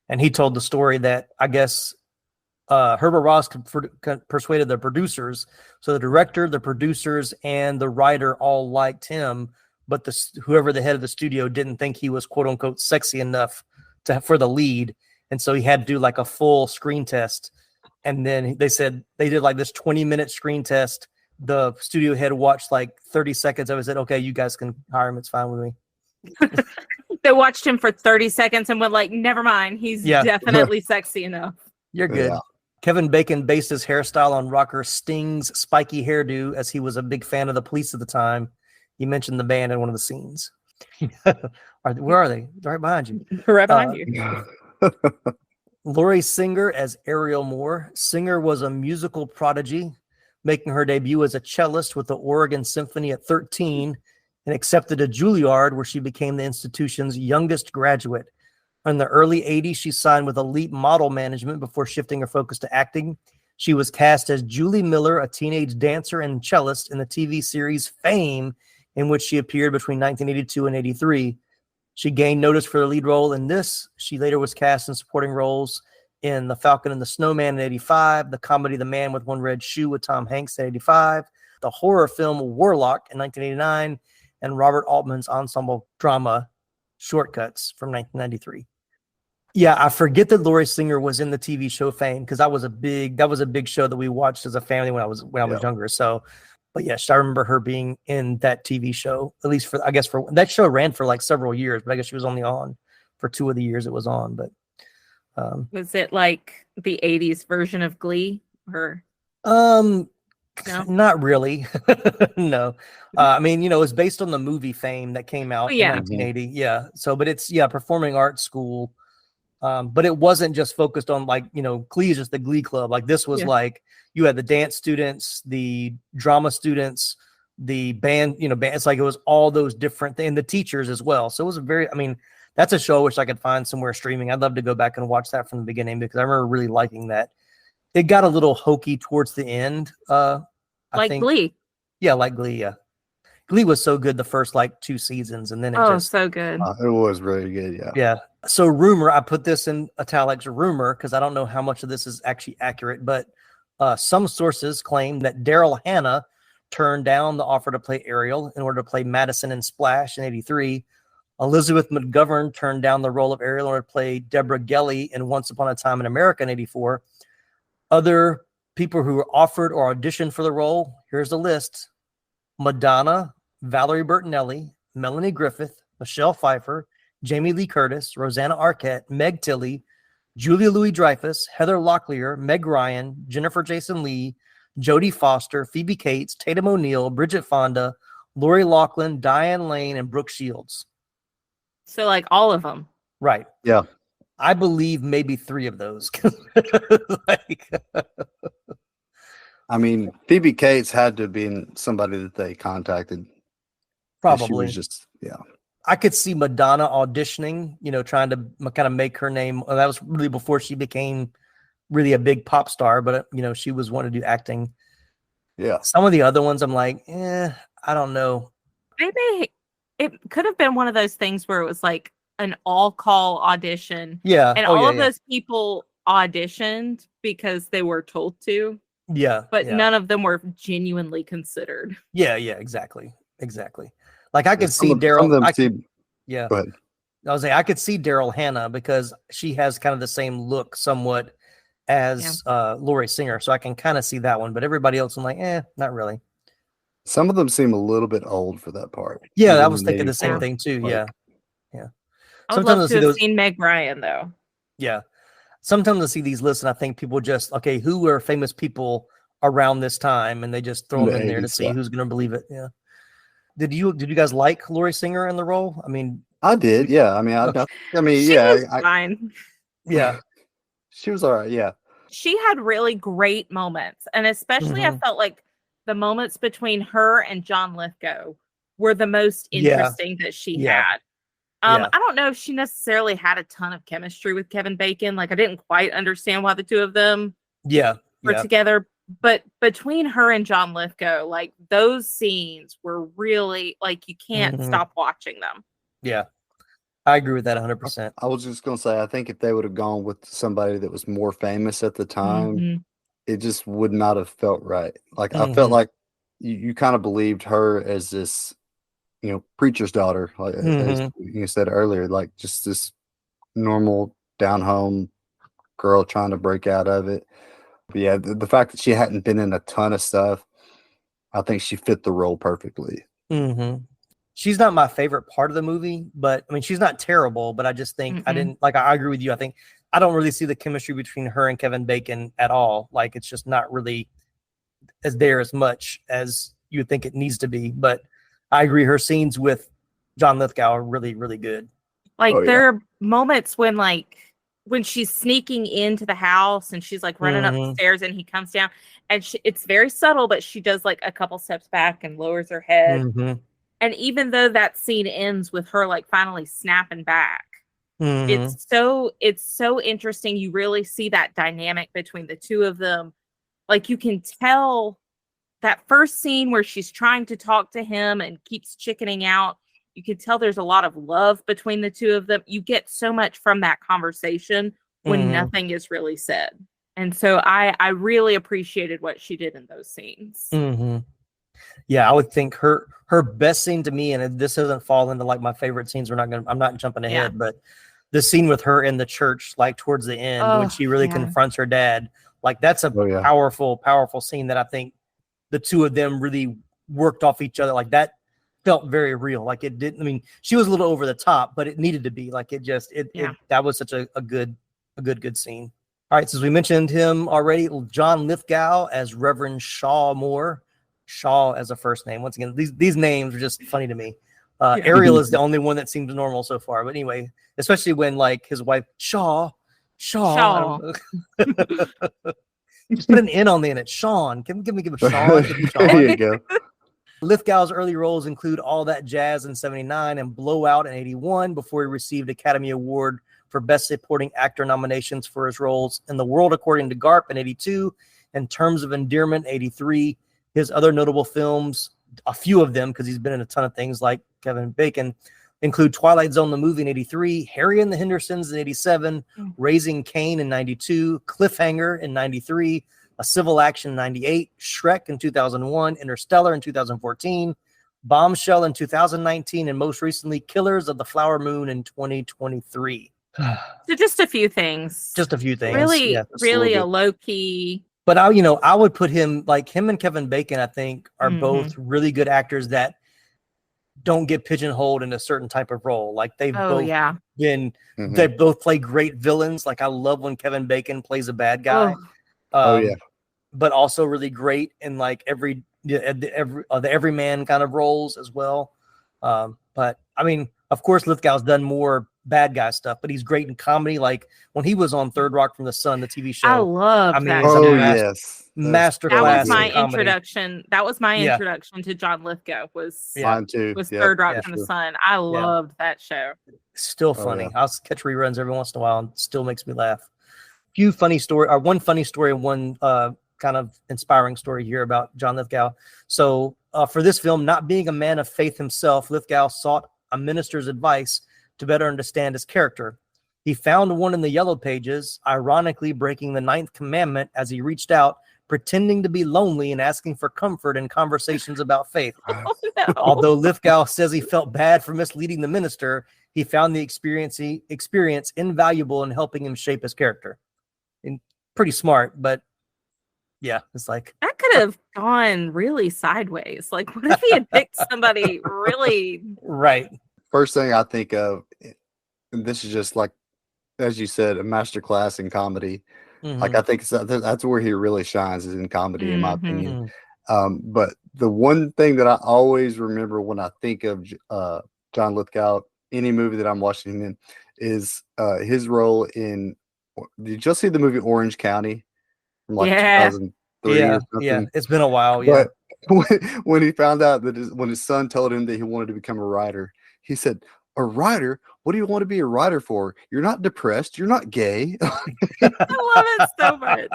And he told the story that I guess Herbert Ross persuaded the producers. So the director, the producers, and the writer all liked him, but whoever the head of the studio didn't think he was quote unquote sexy enough for the lead. And so he had to do like a full screen test. And then they said they did like this 20-minute screen test. The studio head watched like 30 seconds of it and said, okay, you guys can hire him. It's fine with me. They watched him for 30 seconds and went like, never mind. He's definitely sexy enough. You're good. Yeah. Kevin Bacon based his hairstyle on rocker Sting's spiky hairdo, as he was a big fan of the Police at the time. He mentioned the band in one of the scenes. Where are they? Right behind you. Right behind you. Laurie Singer as Ariel Moore. Singer was a musical prodigy, making her debut as a cellist with the Oregon Symphony at 13, and accepted a Juilliard, where she became the institution's youngest graduate. In the early 80s, she signed with Elite Model Management before shifting her focus to acting. She was cast as Julie Miller, a teenage dancer and cellist, in the TV series Fame, in which she appeared between 1982 and 83. She gained notice for the lead role in this. She later was cast in supporting roles in The Falcon and the Snowman in 85, the comedy The Man with One Red Shoe with Tom Hanks in 85, the horror film Warlock in 1989, and Robert Altman's ensemble drama Shortcuts from 1993. Yeah, I forget that Laurie Singer was in the TV show Fame, because that was a big show that we watched as a family when I was younger. So, But yes, I remember her being in that TV show, at least for that show ran for like several years, but I guess she was only on for 2 of the years it was on. But was it like the 80s version of Glee or no? Not really. No. I mean, you know, it's based on the movie Fame that came out in 1980. Yeah. So, but it's performing arts school. But it wasn't just focused on like, you know, Glee is just the Glee club. Like this was like you had the dance students, the drama students, the band, you know, it's like it was all those different things, and the teachers as well. So it was that's a show I wish I could find somewhere streaming. I'd love to go back and watch that from the beginning because I remember really liking that. It got a little hokey towards the end. I think Glee. Yeah, like Glee. Yeah. Glee was so good the first like 2 seasons, and then it so good. It was really good. Yeah. Yeah. So rumor, I put this in italics, rumor, because I don't know how much of this is actually accurate, but some sources claim that Daryl Hannah turned down the offer to play Ariel in order to play Madison in Splash in '83. Elizabeth McGovern turned down the role of Ariel in order to play Deborah Gelly in Once Upon a Time in America in '84. Other people who were offered or auditioned for the role, here's the list: Madonna, Valerie Bertinelli, Melanie Griffith, Michelle Pfeiffer, Jamie Lee Curtis, Rosanna Arquette, Meg Tilly, Julia Louis-Dreyfus, Heather Locklear, Meg Ryan, Jennifer Jason Leigh, Jodie Foster, Phoebe Cates, Tatum O'Neal, Bridget Fonda, Lori Loughlin, Diane Lane, and Brooke Shields. So like all of them. Right. Yeah. I believe maybe 3 of those. I mean, Phoebe Cates had to have been somebody that they contacted. Probably. She was just, I could see Madonna auditioning, you know, trying to kind of make her name. Well, that was really before she became really a big pop star, but, you know, she was wanting to do acting. Yeah. Some of the other ones, I'm like, I don't know. Maybe it could have been one of those things where it was like an all-call audition. Yeah. And all of those people auditioned because they were told to. Yeah. But none of them were genuinely considered. Yeah, exactly. Like I could see Daryl. Yeah. But I was saying I could see Daryl Hannah because she has kind of the same look somewhat as Laurie Singer. So I can kind of see that one. But everybody else, I'm like, not really. Some of them seem a little bit old for that part. Yeah, I was thinking the same thing too. Yeah. I would love to have seen Meg Ryan though. Yeah. Sometimes I see these lists and I think people just, who are famous people around this time? And they just throw them in there to see who's going to believe it. Yeah. Did you guys like Laurie Singer in the role? I mean, I did. Yeah. I mean, she was fine. Yeah. She was all right. Yeah. She had really great moments. And especially I felt like the moments between her and John Lithgow were the most interesting that she had. I don't know if she necessarily had a ton of chemistry with Kevin Bacon. Like I didn't quite understand why the two of them were together. But between her and John Lithgow, like those scenes were really like you can't stop watching them. Yeah. I agree with that 100%. I was just going to say, I think if they would have gone with somebody that was more famous at the time, it just would not have felt right. Like I felt like you kind of believed her as this, you know, preacher's daughter, like as you said earlier, like just this normal down home girl trying to break out of it. But yeah, the fact that she hadn't been in a ton of stuff, I think she fit the role perfectly. She's not my favorite part of the movie, but I mean, she's not terrible, but I just think I agree with you. I think I don't really see the chemistry between her and Kevin Bacon at all. Like it's just not really as much as you would think it needs to be. But I agree. Her scenes with John Lithgow are really, really good. Like there are moments when she's sneaking into the house and she's like running up the stairs and he comes down and it's very subtle, but she does like a couple steps back and lowers her head. And even though that scene ends with her like finally snapping back, it's so interesting. You really see that dynamic between the two of them. Like you can tell that first scene where she's trying to talk to him and keeps chickening out. You can tell there's a lot of love between the two of them. You get so much from that conversation when nothing is really said. And so I really appreciated what she did in those scenes. Yeah, I would think her best scene to me, and this doesn't fall into like my favorite scenes. I'm not jumping ahead, but the scene with her in the church, like towards the end when she really confronts her dad, like that's a powerful scene that I think the two of them really worked off each other. Like that felt very real. Like it didn't, I mean, she was a little over the top, but it needed to be like that was such a good scene. All right. Since we mentioned him already, John Lithgow as Reverend Shaw Moore. Shaw as a first name. Once again, these names are just funny to me. Ariel is the only one that seems normal so far. But anyway, especially when like his wife, Shaw. Just put an N on the end. It's Sean. Give a Sean. There you go. Lithgow's early roles include All That Jazz in 79 and Blowout in 81 before he received Academy Award for Best Supporting Actor nominations for his roles in The World According to Garp in 82 and Terms of Endearment 83. His other notable films, a few of them, because he's been in a ton of things like Kevin Bacon, include Twilight Zone, the movie in 83, Harry and the Hendersons in 87, Raising Cain in 92, Cliffhanger in 93, A Civil Action in 98, Shrek in 2001, Interstellar in 2014, Bombshell in 2019, and most recently, Killers of the Flower Moon in 2023. So just a few things. Really a low key. But I would put him and Kevin Bacon, I think, are both really good actors that don't get pigeonholed in a certain type of role. Like they've they both play great villains. Like I love when Kevin Bacon plays a bad guy. But also really great in like the everyman kind of roles as well. But I mean, of course, Lithgow's done more bad guy stuff, but he's great in comedy. Like when he was on Third Rock from the Sun, the TV show. I love that. Masterclass. That was my introduction. That was my introduction to John Lithgow. Was Third Rock from the Sun. I loved that show. Still funny. I'll catch reruns every once in a while, and still makes me laugh. One funny story, and one kind of inspiring story here about John Lithgow. So for this film, not being a man of faith himself, Lithgow sought a minister's advice to better understand his character. He found one in the Yellow Pages, ironically breaking the 9th commandment as he reached out, pretending to be lonely and asking for comfort in conversations about faith. Although Lithgow says he felt bad for misleading the minister, he found the experience invaluable in helping him shape his character. And pretty smart, but yeah, it's like that could have gone really sideways. Like, what if he had picked somebody really right? First thing I think of, and this is just like, as you said, a masterclass in comedy. Like I think that's where he really shines, is in comedy, in my opinion. But the one thing that I always remember when I think of John Lithgow, any movie that I'm watching him in, is his role in. Did you see the movie Orange County? From like 2003 or something? Yeah, it's been a while. But when he found out that when his son told him that he wanted to become a writer, he said, "A writer? What do you want to be a writer for? You're not depressed. You're not gay." I love it so much.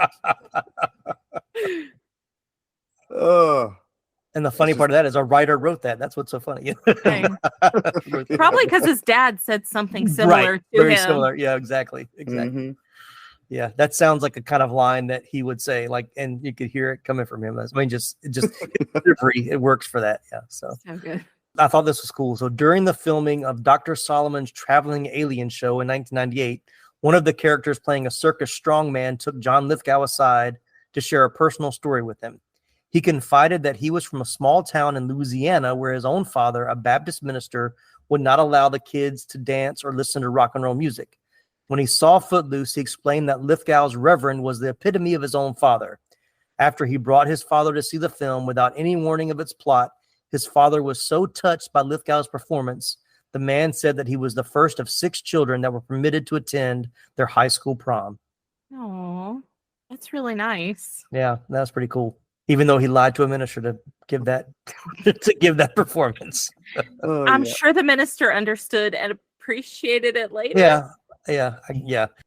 And the funny part of that is a writer wrote that. That's what's so funny. Probably because his dad said something similar to very him. Similar. Yeah, exactly. Yeah, that sounds like a kind of line that he would say, like, and you could hear it coming from him. I mean, just it works for that. Yeah, so good. I thought this was cool. So during the filming of Dr. Solomon's Traveling Alien Show in 1998, one of the characters playing a circus strongman took John Lithgow aside to share a personal story with him. He confided that he was from a small town in Louisiana where his own father, a Baptist minister, would not allow the kids to dance or listen to rock and roll music. When he saw Footloose, he explained that Lithgow's reverend was the epitome of his own father. After he brought his father to see the film without any warning of its plot, his father was so touched by Lithgow's performance, the man said that he was the first of 6 children that were permitted to attend their high school prom. Oh, that's really nice. Yeah, that's pretty cool. Even though he lied to a minister to give that performance. I'm sure the minister understood and appreciated it later. Yeah.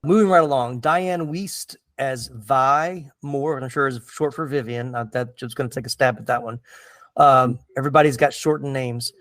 Moving right along, Diane Wiest as Vi Moore, I'm sure is short for Vivian. That's just going to take a stab at that one. Everybody's got shortened names.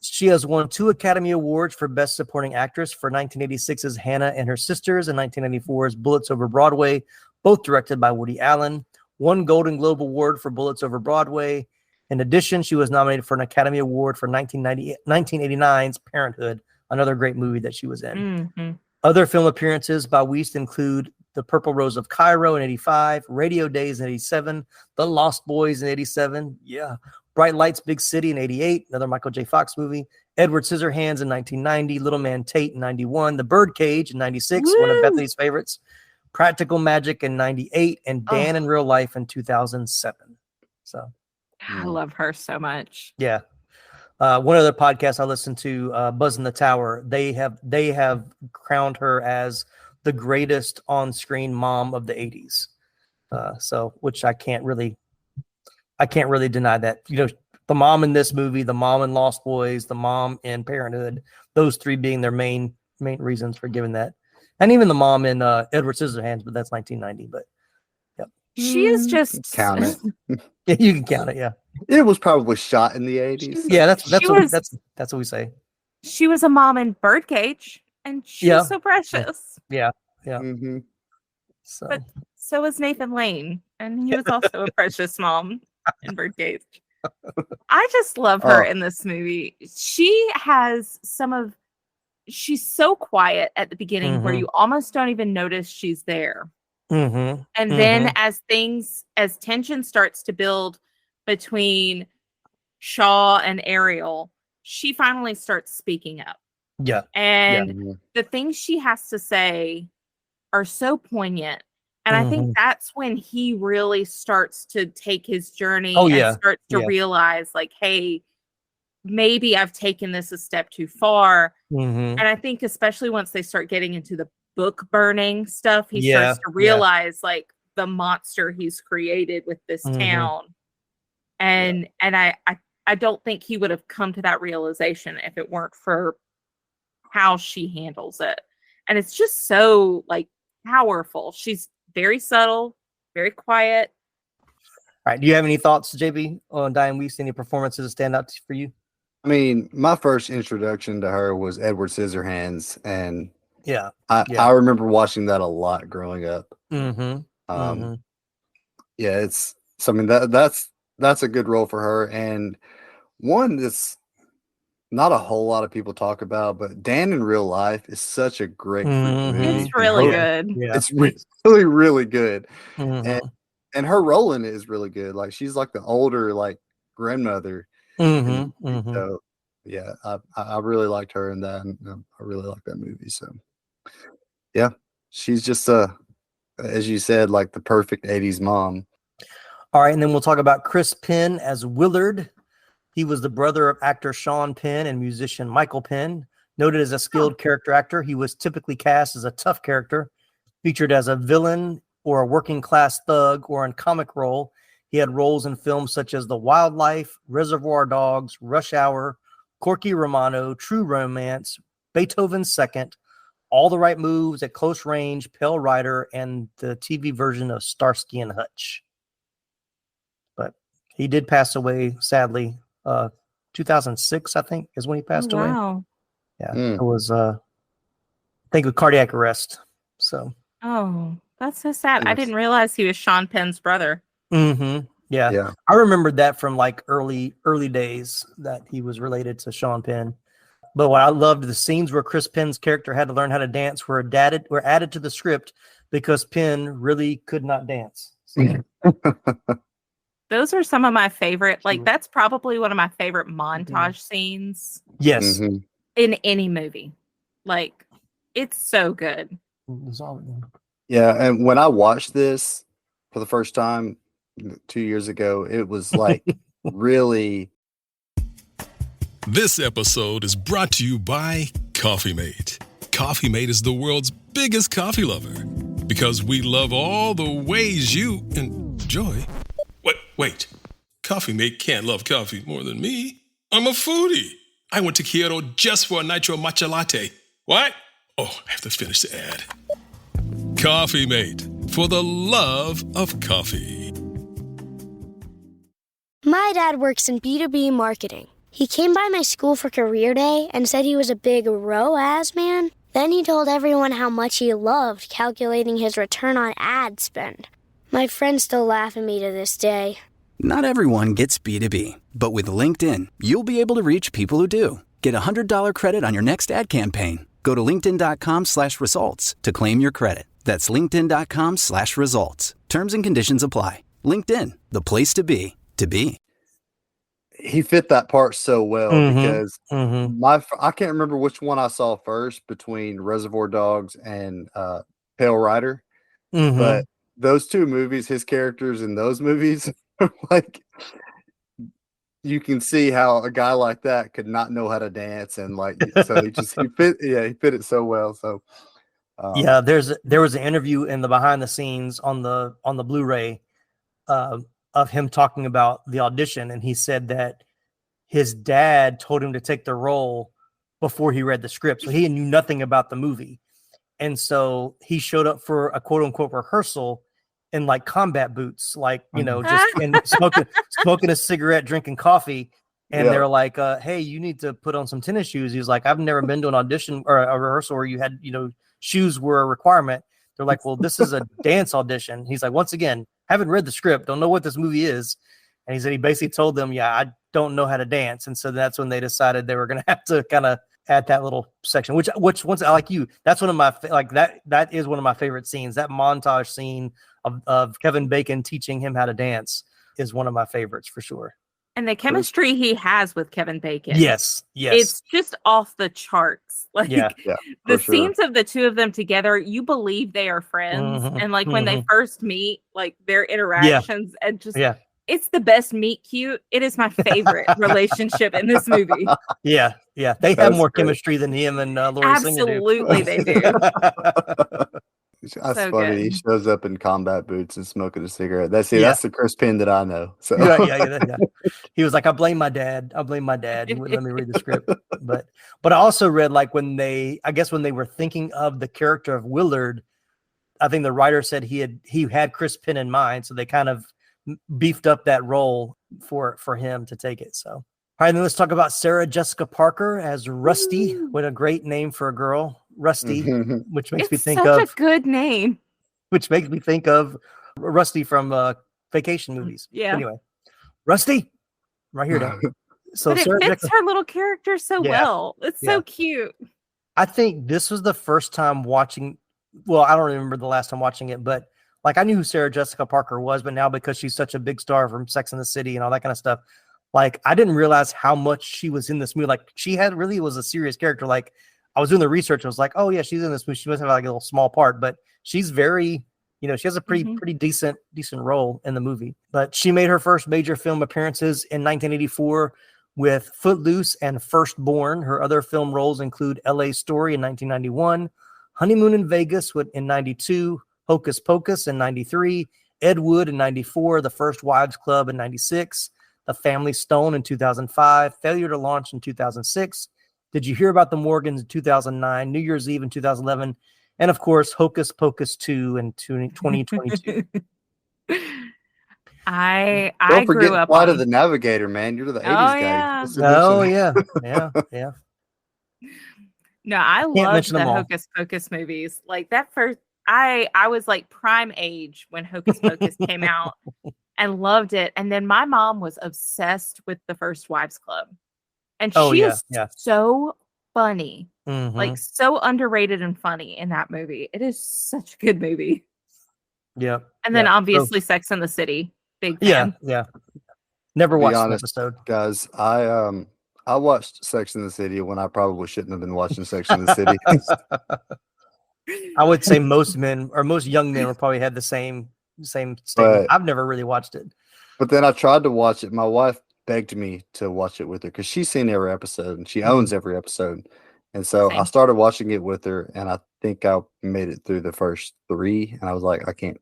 She has won 2 Academy Awards for Best Supporting Actress for 1986's Hannah and Her Sisters and 1994's Bullets Over Broadway, both directed by Woody Allen. 1 Golden Globe Award for Bullets Over Broadway. In addition, she was nominated for an Academy Award for 1989's Parenthood, another great movie that she was in. Other film appearances by Wiest include The Purple Rose of Cairo in 85, Radio Days in 87, The Lost Boys in 87, Bright Lights, Big City in 88, another Michael J. Fox movie. Edward Scissorhands in 1990. Little Man Tate in 91. The Birdcage in 96, one of Bethany's favorites. Practical Magic in 98. And Dan in Real Life in 2007. So I love her so much. Yeah. One other podcast I listened to, Buzz in the Tower, they have crowned her as the greatest on-screen mom of the 80s. So which I can't really deny that. You know, the mom in this movie, the mom in Lost Boys, the mom in Parenthood, those three being their main reasons for giving that. And even the mom in Edward Scissorhands, but that's 1990. But yep. She is just count it. Yeah, you can count it. Yeah, it was probably shot in the 80s. Yeah, that's what we say. She was a mom in Birdcage, and she's so precious. Yeah. Mm-hmm. But so was Nathan Lane, and he was also a precious mom in Birdcage. I just love her in this movie. She's so quiet at the beginning where you almost don't even notice she's there. And then as tension starts to build between Shaw and Ariel, she finally starts speaking up. Yeah. And the things she has to say are so poignant. And I think that's when he really starts to take his journey and starts to realize, like, hey, maybe I've taken this a step too far. And I think especially once they start getting into the book burning stuff, he starts to realize like the monster he's created with this town. And I don't think he would have come to that realization if it weren't for how she handles it. And it's just so like powerful. She's very subtle, very quiet. All right. Do you have any thoughts, JB, on Diane Weiss? Any performances that stand out for you? I mean, my first introduction to her was Edward Scissorhands, and I remember watching that a lot growing up. Yeah, it's something that's a good role for her, and one that's not a whole lot of people talk about, but Dan in Real Life is such a great movie. It's really good. Yeah. It's really, really good. And her role in it is really good. Like, she's like the older, like, grandmother. So yeah, I really liked her in that, and I really like that movie. So yeah, she's just as you said, like the perfect 80s mom. All right, and then we'll talk about Chris Penn as Willard. He was the brother of actor Sean Penn and musician Michael Penn. Noted as a skilled character actor, he was typically cast as a tough character, featured as a villain or a working class thug or in comic role. He had roles in films such as The Wildlife, Reservoir Dogs, Rush Hour, Corky Romano, True Romance, Beethoven's Second, All the Right Moves, At Close Range, Pale Rider, and the TV version of Starsky and Hutch. But he did pass away, sadly. 2006, I think, is when he passed away. Wow. Yeah, it was, I think, with cardiac arrest. So. Oh, that's so sad. Yes. I didn't realize he was Sean Penn's brother. Yeah. I remembered that from like early days that he was related to Sean Penn. But what I loved, the scenes where Chris Penn's character had to learn how to dance were added to the script because Penn really could not dance. So. Those are some of my favorite, like that's probably one of my favorite montage scenes. Yes. In any movie. Like, it's so good. Yeah, and when I watched this for the first time 2 years ago, it was like really. This episode is brought to you by Coffee Mate. Coffee Mate is the world's biggest coffee lover because we love all the ways you enjoy. Wait. Coffee Mate can't love coffee more than me. I'm a foodie. I went to Kyoto just for a nitro matcha latte. What? Oh, I have to finish the ad. Coffee Mate, for the love of coffee. My dad works in B2B marketing. He came by my school for career day and said he was a big ROAS man. Then he told everyone how much he loved calculating his return on ad spend. My friends still laugh at me to this day. Not everyone gets B2B, but with LinkedIn, you'll be able to reach people who do. Get $100 credit on your next ad campaign. Go to linkedin.com/results to claim your credit. That's linkedin.com/results. Terms and conditions apply. LinkedIn, the place to be, to be. he fit that part so well because I can't remember which one I saw first between Reservoir Dogs and Pale Rider, but those two movies, his characters in those movies, like you can see how a guy like that could not know how to dance, and like so he fit it so well. So there was an interview in the behind the scenes on the Blu-ray of him talking about the audition, and he said that his dad told him to take the role before he read the script, so he knew nothing about the movie, and so he showed up for a quote unquote rehearsal in like combat boots, like just and smoking a cigarette, drinking coffee, and they're like, "Hey, you need to put on some tennis shoes." He's like, "I've never been to an audition or a rehearsal where you had shoes were a requirement." They're like, "Well, this is a dance audition." He's like, "Once again, haven't read the script, don't know what this movie is." And he said he basically told them, "Yeah, I don't know how to dance." And so that's when they decided they were going to have to kind of add that little section, which once I like you, that's one of my that is one of my favorite scenes. That montage scene of Kevin Bacon teaching him how to dance is one of my favorites for sure. And the chemistry he has with Kevin Bacon. Yes. It's just off the charts. Like the scenes of the two of them together, you believe they are friends. And like when they first meet, like their interactions and just it's the best meet cute. It is my favorite relationship in this movie. Yeah. They have more chemistry than him and Lori Singer do. Absolutely they do. That's so funny. Good. He shows up in combat boots and smoking a cigarette. That's the Chris Penn that I know. So yeah. He was like, I blame my dad. He wouldn't let me read the script. But I also read like when they were thinking of the character of Willard, I think the writer said he had Chris Penn in mind, so they kind of beefed up that role for him to take it. So all right, then let's talk about Sarah Jessica Parker as Rusty. What a great name for a girl. Rusty, which makes me think of such a good name. Which makes me think of Rusty from vacation movies. Yeah. Anyway, Rusty, right here. Down. So but it fits her little character so well. It's so cute. I think this was the first time watching. Well, I don't remember the last time watching it, but like I knew who Sarah Jessica Parker was, but now because she's such a big star from Sex and the City and all that kind of stuff, like I didn't realize how much she was in this movie. Like she really was a serious character. Like I was doing the research. I was like, oh yeah, she's in this movie. She must have like a little small part, but she's very, she has a pretty decent role in the movie. But she made her first major film appearances in 1984 with Footloose and Firstborn. Her other film roles include L.A. Story in 1991, Honeymoon in Vegas in 92, Hocus Pocus in 93, Ed Wood in 94, The First Wives Club in 96, The Family Stone in 2005, Failure to Launch in 2006, Did You Hear About the Morgans in 2009, New Year's Eve in 2011, and of course, Hocus Pocus 2 in 2022. I grew up Flight of the Navigator, man. You're the 80s guy. Oh yeah. No, I loved the Hocus Pocus movies. Like that first, I was like prime age when Hocus Pocus came out and loved it. And then my mom was obsessed with The First Wives Club. And she is so funny, like so underrated and funny in that movie. It is such a good movie. Yeah. And then obviously Sex and the City. Big fan. Yeah. Never watched an episode. Guys, I watched Sex and the City when I probably shouldn't have been watching Sex and the City. I would say most men or most young men would probably have the same statement. I've never really watched it. But then I tried to watch it. My wife begged me to watch it with her because she's seen every episode and she owns every episode. And so I started watching it with her, and I think I made it through the first 3, and I was like, I can't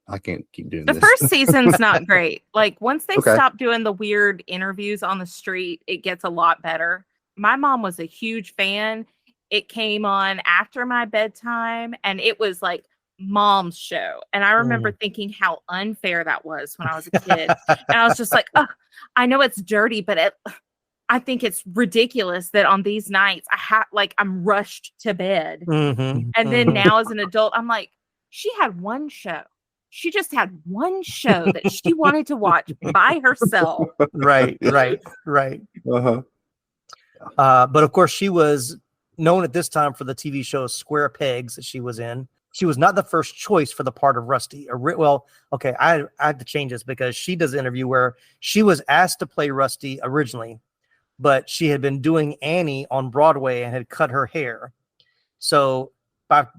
keep doing this. The first season's not great. Like once they stop doing the weird interviews on the street, it gets a lot better. My mom was a huge fan. It came on after my bedtime, and it was like mom's show. And I remember thinking how unfair that was when I was a kid. And I was just like, oh, I know it's dirty, but I think it's ridiculous that on these nights I'm rushed to bed. And then now as an adult, I'm like, she had one show. She just had one show that she wanted to watch by herself. Right. But of course, she was known at this time for the TV show Square Pegs that she was in. She was not the first choice for the part of Rusty. Well, okay, I had to change this because she does an interview where she was asked to play Rusty originally. but she had been doing Annie on Broadway and had cut her hair. So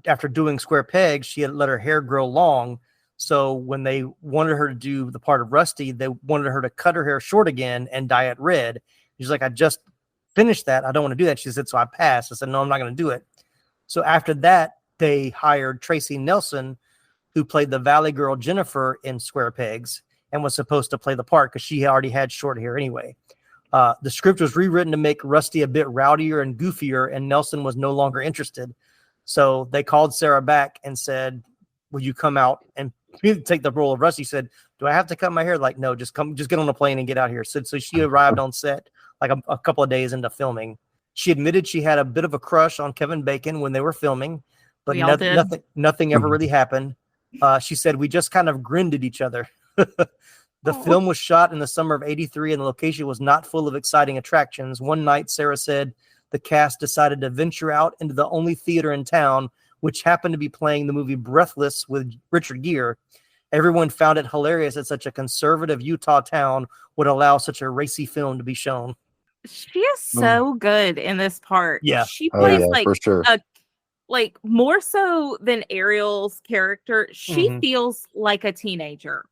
after doing Square Pegs, she had let her hair grow long. So when they wanted her to do the part of Rusty, they wanted her to cut her hair short again and dye it red. She's like, I just finished that. I don't want to do that. She said, so I passed. I said, no, I'm not going to do it. So after that, they hired Tracy Nelson, who played the Valley Girl Jennifer in Square Pegs and was supposed to play the part because she already had short hair anyway. The script was rewritten to make Rusty a bit rowdier and goofier, and Nelson was no longer interested. So they called Sarah back and said, will you come out and take the role of Rusty? She said, do I have to cut my hair? Like, no, just get on the plane and get out here. So she arrived on set like a couple of days into filming. She admitted she had a bit of a crush on Kevin Bacon when they were filming, but nothing ever really happened. She said, we just kind of grinned at each other. The film was shot in the summer of '83, and the location was not full of exciting attractions. One night, Sarah said the cast decided to venture out into the only theater in town, which happened to be playing the movie Breathless with Richard Gere. Everyone found it hilarious that such a conservative Utah town would allow such a racy film to be shown. She is so good in this part. Yeah. She plays for sure. Like more so than Ariel's character, she feels like a teenager.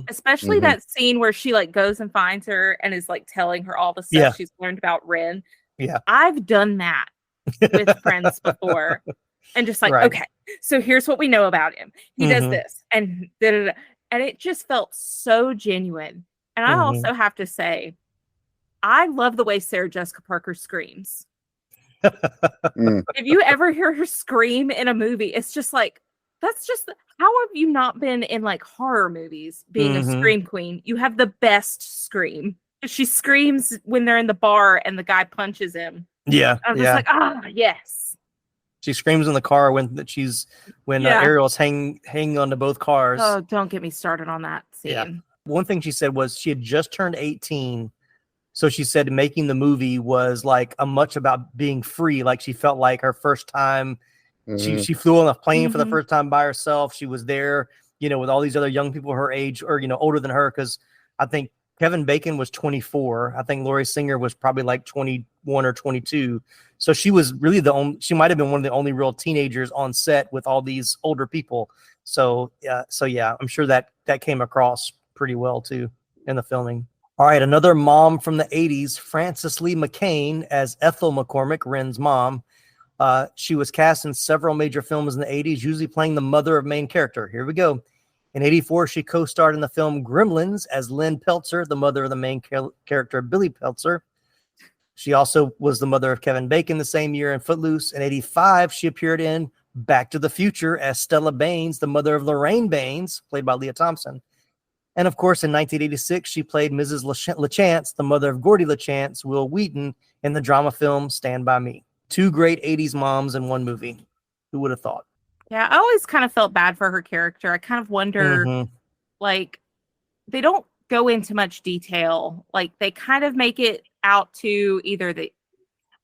Especially that scene where she like goes and finds her and is like telling her all the stuff she's learned about Ren. Yeah. I've done that with friends before. And just like, okay, so here's what we know about him. He does this and da-da-da. And it just felt so genuine. And I also have to say, I love the way Sarah Jessica Parker screams. If you ever hear her scream in a movie, it's just like, that's just, how have you not been in like horror movies being a scream queen? You have the best scream. She screams when they're in the bar and the guy punches him. Yeah. I'm just like, yes. She screams in the car when Ariel's hanging onto both cars. Oh, don't get me started on that scene. Yeah. One thing she said was she had just turned 18. So she said making the movie was like much about being free. Like she felt like her first time, she flew on a plane for the first time by herself. She was there, with all these other young people her age or, older than her. Cause I think Kevin Bacon was 24. I think Laurie Singer was probably like 21 or 22. So she was really she might've been one of the only real teenagers on set with all these older people. So yeah, I'm sure that came across pretty well too in the filming. All right, another mom from the 80s, Frances Lee McCain as Ethel McCormick, Ren's mom. She was cast in several major films in the 80s, usually playing the mother of main character. Here we go. In '84, she co-starred in the film Gremlins as Lynn Peltzer, the mother of the main character, Billy Peltzer. She also was the mother of Kevin Bacon the same year in Footloose. In '85, she appeared in Back to the Future as Stella Baines, the mother of Lorraine Baines, played by Leah Thompson. And of course, in 1986, she played Mrs. LaChance, the mother of Gordy LaChance, Will Wheaton, in the drama film Stand By Me. Two great 80s moms in one movie. Who would have thought? Yeah, I always kind of felt bad for her character. I kind of wonder, like, they don't go into much detail. Like, they kind of make it out to either I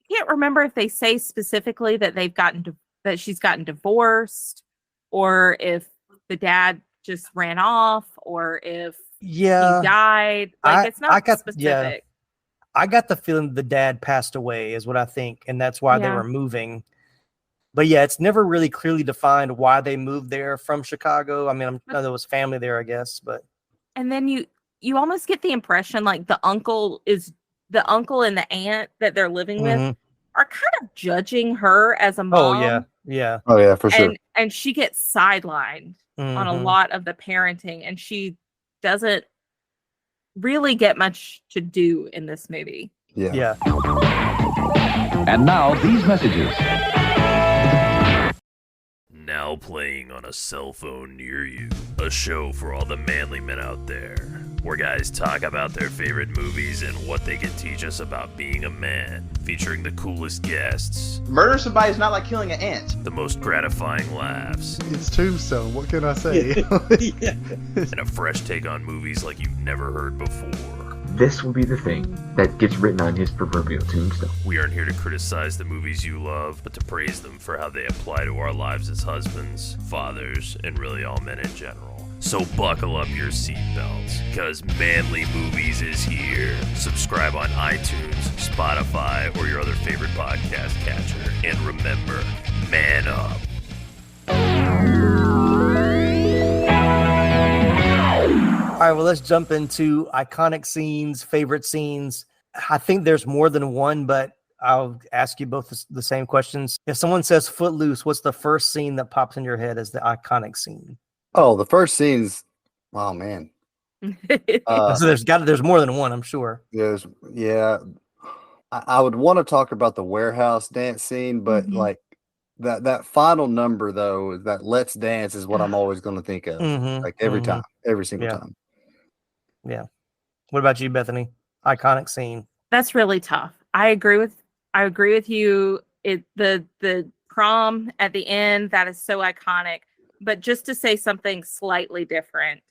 can't remember if they say specifically that that she's gotten divorced, or if the dad just ran off, or if he died. Like, it's not specific. Yeah. I got the feeling the dad passed away is what I think, and that's why they were moving. But yeah, it's never really clearly defined why they moved there from Chicago. I mean, I know there was family there, I guess, but. And then you almost get the impression like the uncle and the aunt that they're living with are kind of judging her as a mom. Oh yeah. Yeah. Oh yeah, for sure. And she gets sidelined on a lot of the parenting, and she doesn't really get much to do in this movie. Yeah. And now these messages. Now playing on a cell phone near you. A show for all the manly men out there, where guys talk about their favorite movies and what they can teach us about being a man, featuring the coolest guests. Murder somebody is not like killing an ant. The most gratifying laughs. It's Tombstone, what can I say? And a fresh take on movies like you've never heard before. This will be the thing that gets written on his proverbial tombstone. We aren't here to criticize the movies you love, but to praise them for how they apply to our lives as husbands, fathers, and really all men in general. So buckle up your seatbelts, because Manly Movies is here. Subscribe on iTunes, Spotify, or your other favorite podcast catcher. And remember, man up. All right, well, let's jump into iconic scenes, favorite scenes. I think there's more than one, but I'll ask you both the same questions. If someone says Footloose, what's the first scene that pops in your head as the iconic scene? Oh, the first scene's, oh man. So there's more than one, I'm sure. Yeah. I would want to talk about the warehouse dance scene, but like that final number though, that Let's Dance is what I'm always going to think of. Like every time, every single time. Yeah. What about you, Bethany? Iconic scene. That's really tough. I agree with you. The prom at the end, that is so iconic. But just to say something slightly different,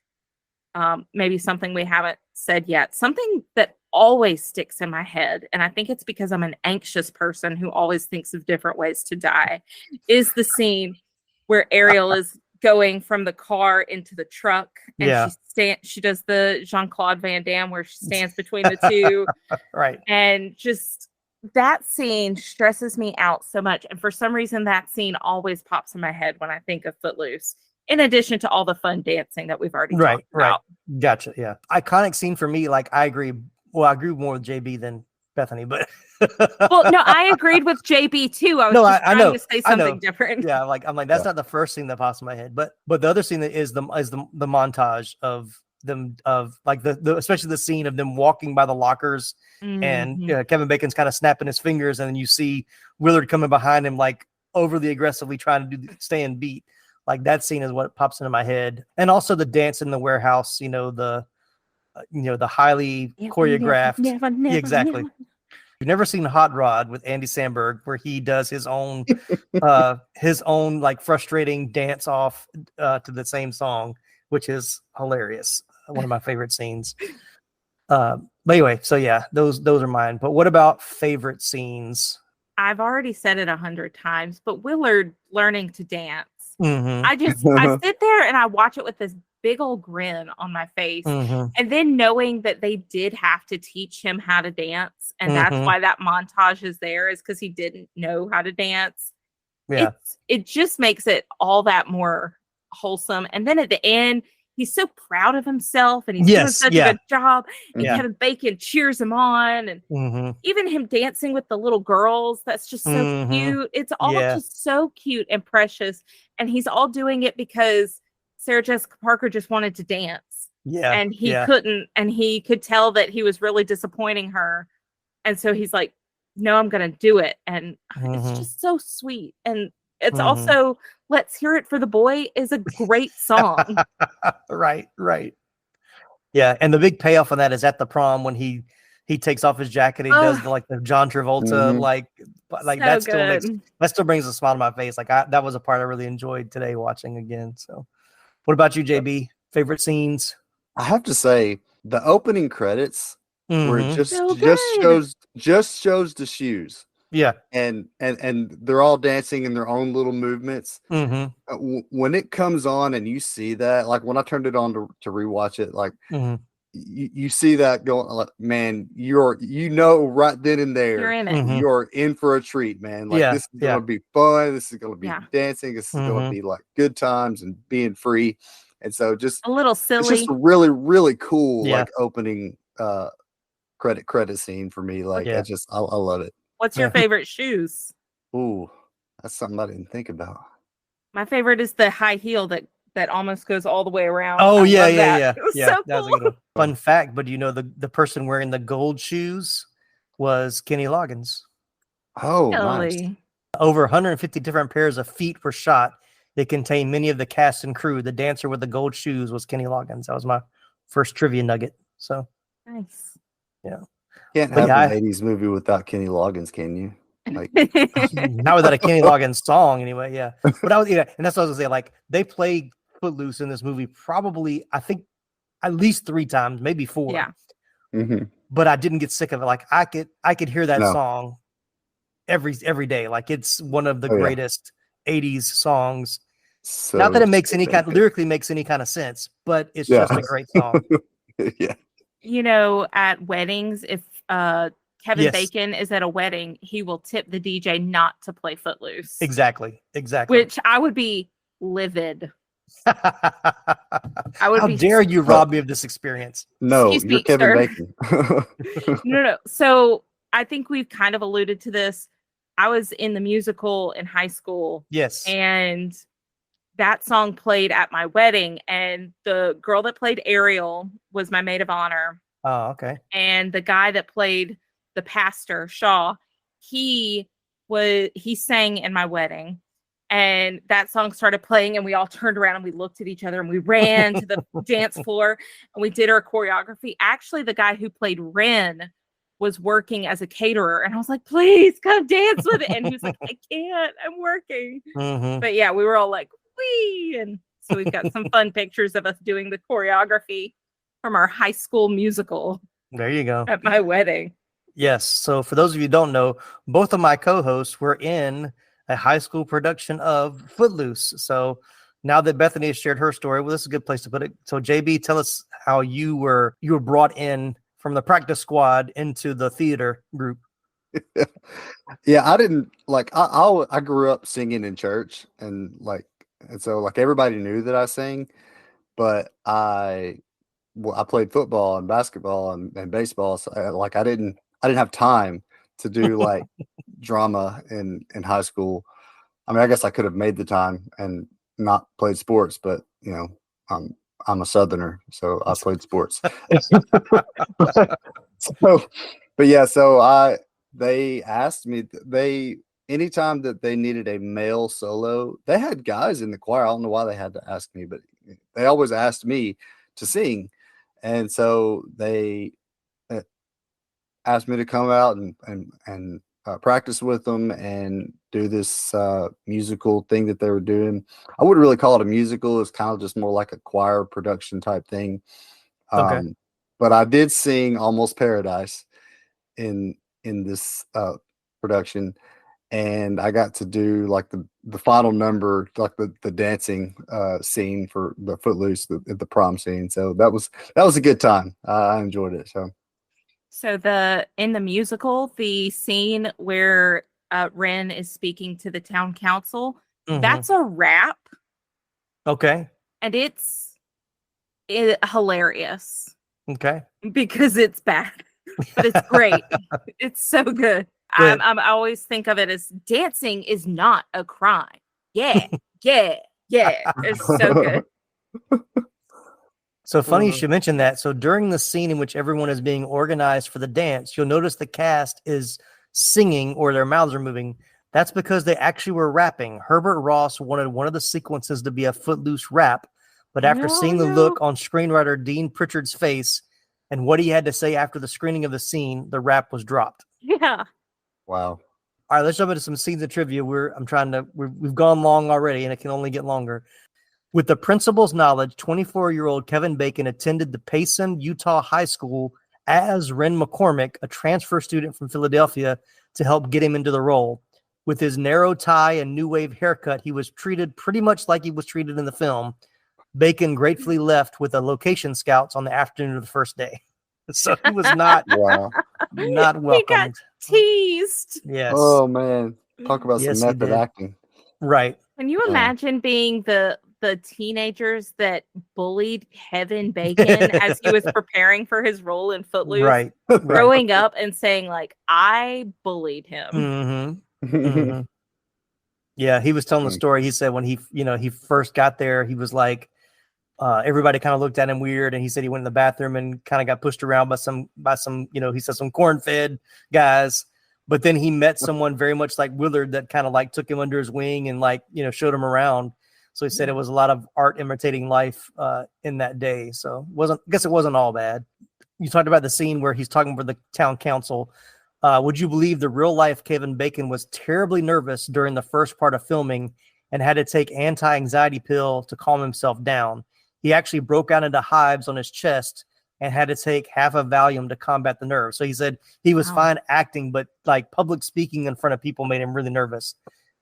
maybe something we haven't said yet, something that always sticks in my head, and I think it's because I'm an anxious person who always thinks of different ways to die, is the scene where Ariel is going from the car into the truck, and she does the Jean-Claude Van Damme where she stands between the two. Right. And just that scene stresses me out so much. And for some reason, that scene always pops in my head when I think of Footloose, in addition to all the fun dancing that we've already talked about. Gotcha. Yeah. Iconic scene for me, like I agree. Well, I agree more with JB than Bethany, but well, no, I agreed with JB too. I was trying to say something different. Yeah, I'm like that's not the first thing that pops in my head, but the other scene that is the montage of them, of like the especially the scene of them walking by the lockers, and Kevin Bacon's kind of snapping his fingers, and then you see Willard coming behind him like overly aggressively trying to stay in beat. Like that scene is what pops into my head, and also the dance in the warehouse. The highly choreographed. Never, exactly. You've never seen Hot Rod with Andy Samberg, where he does his own like frustrating dance off to the same song, which is hilarious. One of my favorite scenes. But anyway, so yeah, those are mine. But what about favorite scenes? I've already said it 100 times, but Willard learning to dance. I sit there and I watch it with this big old grin on my face, and then knowing that they did have to teach him how to dance, and that's why that montage is there, is because he didn't know how to dance. It just makes it all that more wholesome. And then at the end, he's so proud of himself, and he's doing such a good job, and Kevin Bacon cheers him on, and even him dancing with the little girls, that's just so cute. It's all just so cute and precious, and he's all doing it because Sarah Jessica Parker just wanted to dance. And he couldn't, and he could tell that he was really disappointing her. And so he's like, no, I'm going to do it. And it's just so sweet. And it's also Let's Hear It for the Boy is a great song. Right. Yeah. And the big payoff on that is at the prom when he takes off his jacket. He does the John Travolta, like so that still brings a smile to my face. Like that was a part I really enjoyed today watching again. So what about you, JB? Favorite scenes? I have to say the opening credits where it just shows the shoes. Yeah. And they're all dancing in their own little movements. When it comes on and you see that, like when I turned it on to rewatch it, like you see that going, like, man, right then and there, you're in it. You're in for a treat, man. Like this is going to be fun. This is going to be dancing. This is going to be like good times and being free. And so just a little silly. It's just a really, really cool like opening credit scene for me. Like I love it. What's your favorite shoes? Ooh, that's something I didn't think about. My favorite is the high heel that almost goes all the way around. Oh, yeah. It was so That was a good one. Fun fact, but the person wearing the gold shoes was Kenny Loggins. Oh, really? Nice. Over 150 different pairs of feet were shot. They contained many of the cast and crew. The dancer with the gold shoes was Kenny Loggins. That was my first trivia nugget. So nice. Yeah. Can't have an 80s movie without Kenny Loggins, can you? Like not without a Kenny Loggins song, anyway. Yeah. But and that's what I was gonna say. Like they played Footloose in this movie probably, I think, at least 3 times, maybe 4. Yeah. But I didn't get sick of it. Like I could hear that song every day. Like it's one of the greatest 80s songs So not that it makes any kind lyrically makes any kind of sense, but it's just a great song. Yeah. You know, at weddings, if Kevin Bacon is at a wedding, he will tip the DJ not to play Footloose. Exactly. Which I would be livid. How dare you rob me of this experience? No, you're Kevin Bacon. No. So I think we've kind of alluded to this. I was in the musical in high school. Yes. And that song played at my wedding, and the girl that played Ariel was my maid of honor. Oh, okay. And the guy that played the pastor, Shaw, he sang in my wedding, and that song started playing, and we all turned around and we looked at each other and we ran to the dance floor and we did our choreography. Actually, the guy who played Ren was working as a caterer, and I was like, please come dance with it. And he was like, I can't, I'm working. Mm-hmm. But yeah, we were all like, wee. And so we've got some fun pictures of us doing the choreography from our high school musical. There you go. At my wedding. Yes. So for those of you who don't know, both of my co-hosts were in a high school production of Footloose. So now that Bethany has shared her story, well, this is a good place to put it. So JB, tell us how you were brought in from the practice squad into the theater group. Yeah, I didn't like. I grew up singing in church, and so everybody knew that I sang, but I played football and basketball and baseball. So I didn't have time to do like drama in high school. I mean, I guess I could have made the time and not played sports, but I'm a Southerner, so I played sports. They asked me, anytime that they needed a male solo, they had guys in the choir. I don't know why they had to ask me, but they always asked me to sing. And so they asked me to come out and practice with them and do this musical thing that they were doing. I wouldn't really call it a musical. It's kind of just more like a choir production type thing. Okay. But I did sing Almost Paradise in this production, and I got to do like the final number, like the dancing scene for the Footloose, the prom scene. So that was a good time. I enjoyed it. So in the musical, the scene where Ren is speaking to the town council, that's a rap. Okay. And it's hilarious. Okay. Because it's bad, but it's great. It's so good. I always think of it as dancing is not a crime. Yeah. It's so good. So funny you should mention that. So during the scene in which everyone is being organized for the dance, you'll notice the cast is singing or their mouths are moving. That's because they actually were rapping. Herbert Ross wanted one of the sequences to be a Footloose rap, but after seeing the look on screenwriter Dean Pritchard's face and what he had to say after the screening of the scene, the rap was dropped. Yeah. Wow. All right, let's jump into some scenes of trivia. We've gone long already, and it can only get longer. With the principal's knowledge, 24-year-old Kevin Bacon attended the Payson, Utah High School as Ren McCormick, a transfer student from Philadelphia, to help get him into the role. With his narrow tie and new wave haircut, he was treated pretty much like he was treated in the film. Bacon gratefully left with the location scouts on the afternoon of the first day. So he was not not welcomed. He got teased. Yes. Oh man, talk about some method acting. Right. Can you imagine being the teenagers that bullied Kevin Bacon as he was preparing for his role in Footloose? Right. Growing up and saying like, I bullied him. Mm-hmm. Mm-hmm. Yeah, he was telling the story. He said when he first got there, he was like, everybody kind of looked at him weird, and he said he went in the bathroom and kind of got pushed around by some, he said some corn-fed guys. But then he met someone very much like Willard that kind of like took him under his wing and showed him around. So he said it was a lot of art imitating life in that day. So I guess it wasn't all bad. You talked about the scene where he's talking with the town council. Would you believe the real life Kevin Bacon was terribly nervous during the first part of filming and had to take anti-anxiety pill to calm himself down? He actually broke out into hives on his chest and had to take half a Valium to combat the nerves. So he said he was fine acting, but like public speaking in front of people made him really nervous.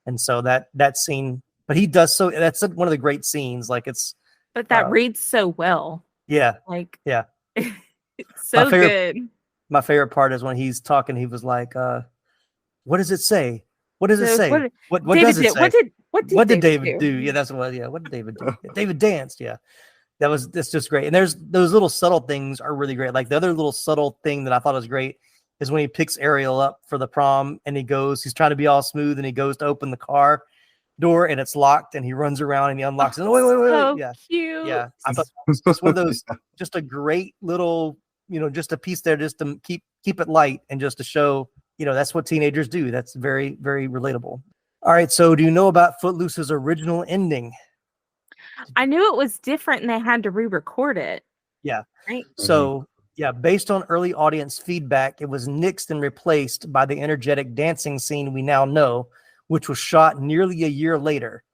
And so that scene But he does so. That's one of the great scenes. Like it's. But that reads so well. Yeah. Like. Yeah. It's so good. My favorite part is when he's talking. He was like, "What does it say? What does it say? What does it say? What did David do? Yeah, that's what. Yeah, what did David do? David danced. Yeah, that's just great. And there's those little subtle things are really great. Like the other little subtle thing that I thought was great is when he picks Ariel up for the prom and he's trying to be all smooth and he goes to open the car door and it's locked and he runs around and he unlocks it. Wait. So Yeah, cute. yeah. I thought it was just one of those, just a great little, just a piece there, just to keep it light and just to show. That's what teenagers do. That's very, very relatable. All right. So do you know about Footloose's original ending? I knew it was different and they had to re-record it. Yeah. Right. So, based on early audience feedback, it was nixed and replaced by the energetic dancing scene we now know, which was shot nearly a year later.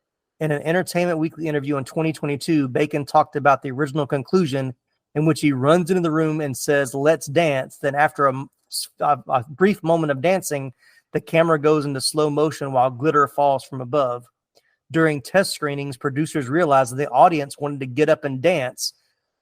In an Entertainment Weekly interview in 2022, Bacon talked about the original conclusion in which he runs into the room and says, "Let's dance." Then after a brief moment of dancing, the camera goes into slow motion while glitter falls from above. During test screenings, producers realized that the audience wanted to get up and dance,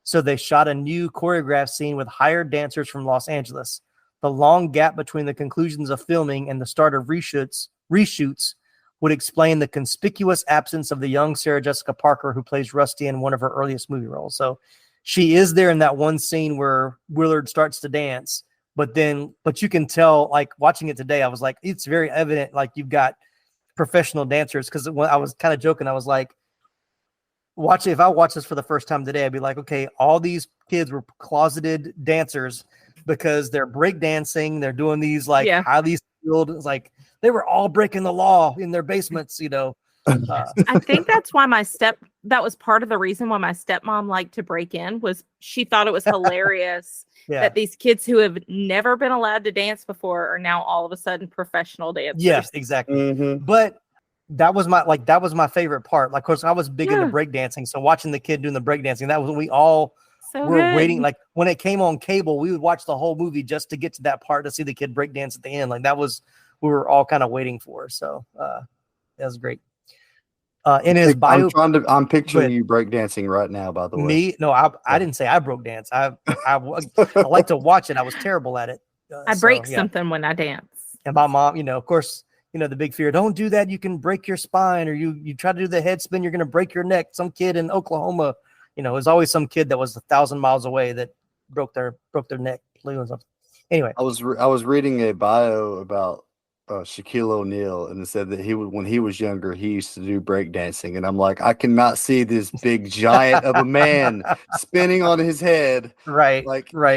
so they shot a new choreographed scene with hired dancers from Los Angeles. The long gap between the conclusions of filming and the start of reshoots would explain the conspicuous absence of the young Sarah Jessica Parker, who plays Rusty in one of her earliest movie roles. So she is there in that one scene where Willard starts to dance. But you can tell, like watching it today, I was like, it's very evident, like you've got professional dancers. Because when I was kind of joking, I was like, if I watch this for the first time today, I'd be like, okay, all these kids were closeted dancers because they're breakdancing, they're doing these highly skilled, like they were all breaking the law in their basements, I think that's why that was part of the reason why my stepmom liked to break in, was she thought it was hilarious that these kids who have never been allowed to dance before are now all of a sudden professional dancers. Yes, exactly. Mm-hmm. But that was my favorite part. Like, of course, I was big into breakdancing, so watching the kid doing the breakdancing, that was when we all were waiting. Like when it came on cable, we would watch the whole movie just to get to that part to see the kid breakdance at the end. Like that was we were all kind of waiting for. So that was great. In his bio, I'm picturing you breakdancing right now. By the way, me? No, I didn't say I broke dance. I like to watch it. I was terrible at it. I break something when I dance. And my mom, of course, the big fear: don't do that. You can break your spine, or you try to do the head spin, you're going to break your neck. Some kid in Oklahoma, there's always some kid that was 1,000 miles away that broke their neck. Anyway, I was reading a bio about Shaquille O'Neal, and it said that when he was younger, he used to do breakdancing, and I'm like, I cannot see this big giant of a man spinning on his head, right,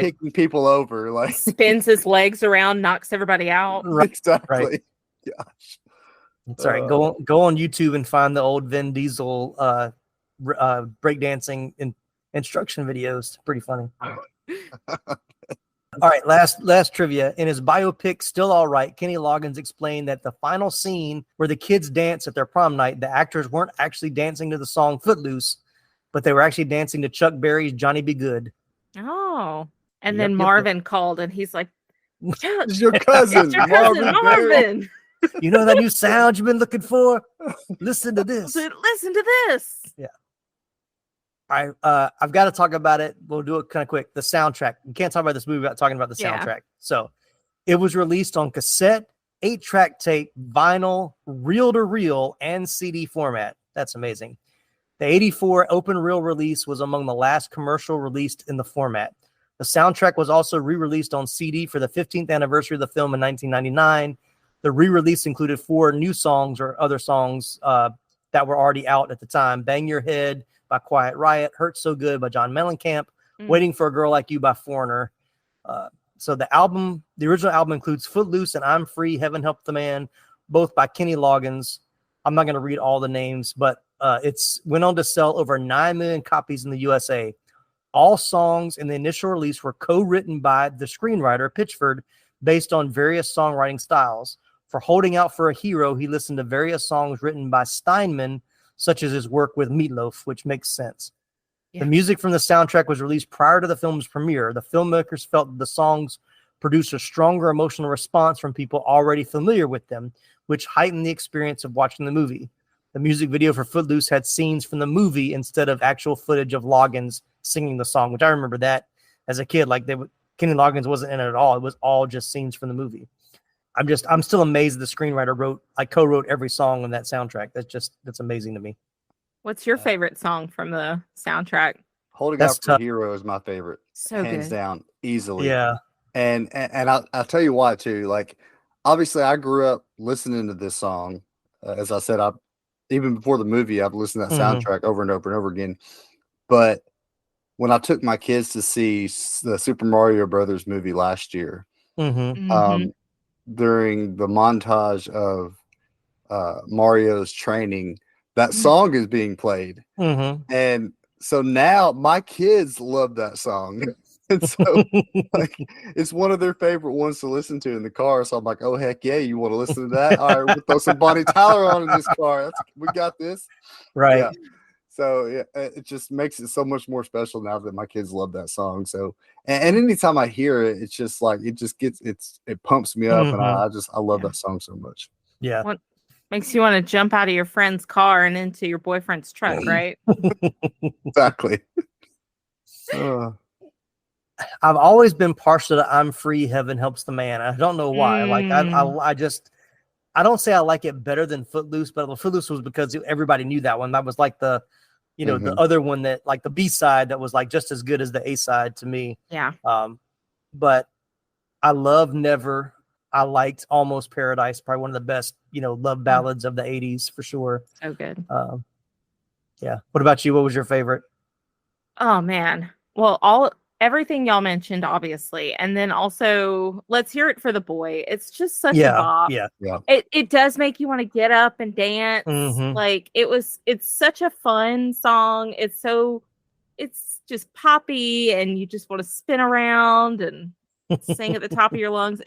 kicking people over, like spins his legs around, knocks everybody out. Right, exactly. Right. Gosh, it's all right. Go on YouTube and find the old Vin Diesel breakdancing instruction videos. Pretty funny. All right, last trivia. In his biopic, Still All Right, Kenny Loggins explained that the final scene where the kids dance at their prom night, the actors weren't actually dancing to the song Footloose, but they were actually dancing to Chuck Berry's Johnny Be Good. Oh, and then Marvin called and he's like, it's your cousin, Marvin. You know that new sound you've been looking for? Listen to this. Listen to this. Yeah. All right, I've got to talk about it. We'll do it kind of quick. The soundtrack. You can't talk about this movie without talking about the soundtrack. So it was released on cassette, 8-track tape, vinyl, reel-to-reel, and CD format. That's amazing. The 1984 open reel release was among the last commercial released in the format. The soundtrack was also re-released on CD for the 15th anniversary of the film in 1999. The re-release included 4 new songs or other songs that were already out at the time. Bang Your Head by Quiet Riot, Hurt So Good by John Mellencamp, Waiting for a Girl Like You by Foreigner. So the original album includes Footloose and I'm Free, Heaven Help the Man, both by Kenny Loggins. I'm not going to read all the names, but it's went on to sell over 9 million copies in the USA. All songs in the initial release were co-written by the screenwriter Pitchford based on various songwriting styles. For Holding Out for a Hero, he listened to various songs written by Steinman, such as his work with Meatloaf, which makes sense. Yeah. The music from the soundtrack was released prior to the film's premiere. The filmmakers felt that the songs produced a stronger emotional response from people already familiar with them, which heightened the experience of watching the movie. The music video for Footloose had scenes from the movie instead of actual footage of Loggins singing the song, which I remember that as a kid. Like Kenny Loggins wasn't in it at all. It was all just scenes from the movie. I'm still amazed the screenwriter co-wrote every song on that soundtrack. That's amazing to me. What's your favorite song from the soundtrack? Holding Out for Hero is my favorite. So hands good. down, easily. Yeah. And I'll tell you why too. Like, obviously I grew up listening to this song. As I said, even before the movie, I've listened to that soundtrack over and over and over again. But when I took my kids to see the Super Mario Brothers movie last year, during the montage of Mario's training, that song is being played. And so now my kids love that song. And so like, it's one of their favorite ones to listen to in the car. So I'm like, oh, heck yeah, you want to listen to that? All right, we'll throw some Bonnie Tyler on in this car. We got this. Right. Yeah. So yeah, it just makes it so much more special now that my kids love that song. So, and anytime I hear it, it's just like, it pumps me up. And I love that song so much. Yeah. What makes you want to jump out of your friend's car and into your boyfriend's truck, right? Exactly. I've always been partial to I'm Free, Heaven Helps the Man. I don't know why. Like I don't say I like it better than Footloose, but Footloose was because everybody knew that one. That was like the other one that like the B-side that was like just as good as the A-side to me. Yeah. But I love Never. I liked Almost Paradise, probably one of the best, love ballads of the 80s for sure. So good. Yeah. What about you? What was your favorite? Oh man. Well, everything y'all mentioned, obviously. And then also, Let's Hear It for the Boy. It's just such a bop. Yeah. It does make you want to get up and dance. Like it's such a fun song. It's just poppy and you just want to spin around and sing at the top of your lungs.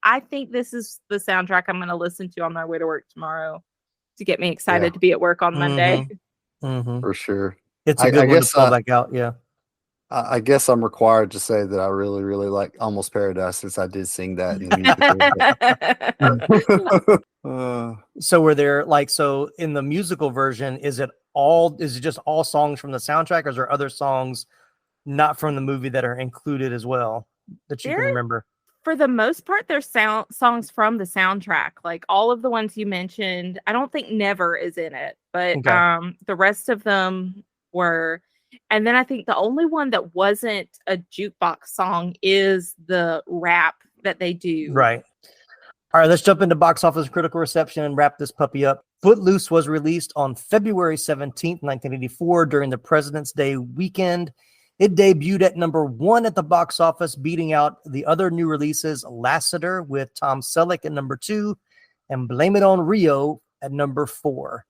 I think this is the soundtrack I'm going to listen to on my way to work tomorrow to get me excited to be at work on Monday. For sure. It's a good one to pull back out. Yeah. I guess I'm required to say that I really, really like Almost Paradise since I did sing that in the music. So were there in the musical version, is it just all songs from the soundtrack, or is there other songs not from the movie that are included as well that you can remember? For the most part, there's songs from the soundtrack. Like all of the ones you mentioned, I don't think Never is in it, but the rest of them were. And then I think the only one that wasn't a jukebox song is the rap that they do. Right. All right, let's jump into box office critical reception and wrap this puppy up. Footloose was released on February 17th, 1984 during the President's Day weekend. It debuted at number 1 at the box office, beating out the other new releases, Lassiter with Tom Selleck at number 2 and Blame It on Rio at number 4.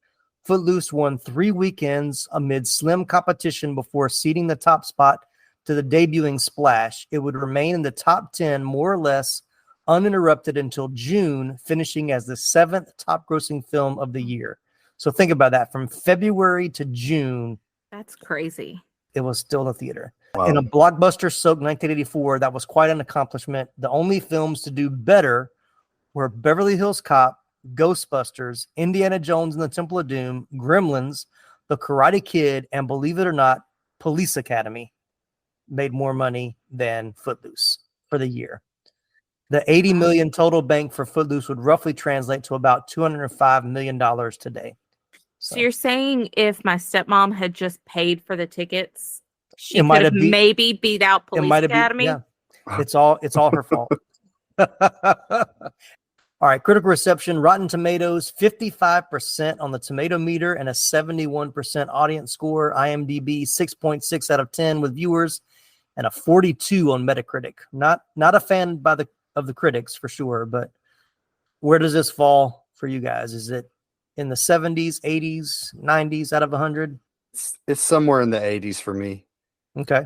Footloose won 3 weekends amid slim competition before ceding the top spot to the debuting Splash. It would remain in the top 10 more or less uninterrupted until June, finishing as the 7th top grossing film of the year. So think about that. From February to June. That's crazy. It was still in the theater. Wow. In a blockbuster-soaked 1984, that was quite an accomplishment. The only films to do better were Beverly Hills Cop, Ghostbusters, Indiana Jones and the Temple of Doom, Gremlins, The Karate Kid, and believe it or not, Police Academy made more money than Footloose for the year. The $80 million total bank for Footloose would roughly translate to about $205 million today. So you're saying if my stepmom had just paid for the tickets, she could have maybe beat out Police Academy? It's all her fault. All right, critical reception, Rotten Tomatoes, 55% on the tomato meter and a 71% audience score. IMDb, 6.6 out of 10 with viewers and a 42 on Metacritic. Not a fan of the critics for sure, but where does this fall for you guys? Is it in the 70s, 80s, 90s out of 100? It's somewhere in the 80s for me. Okay.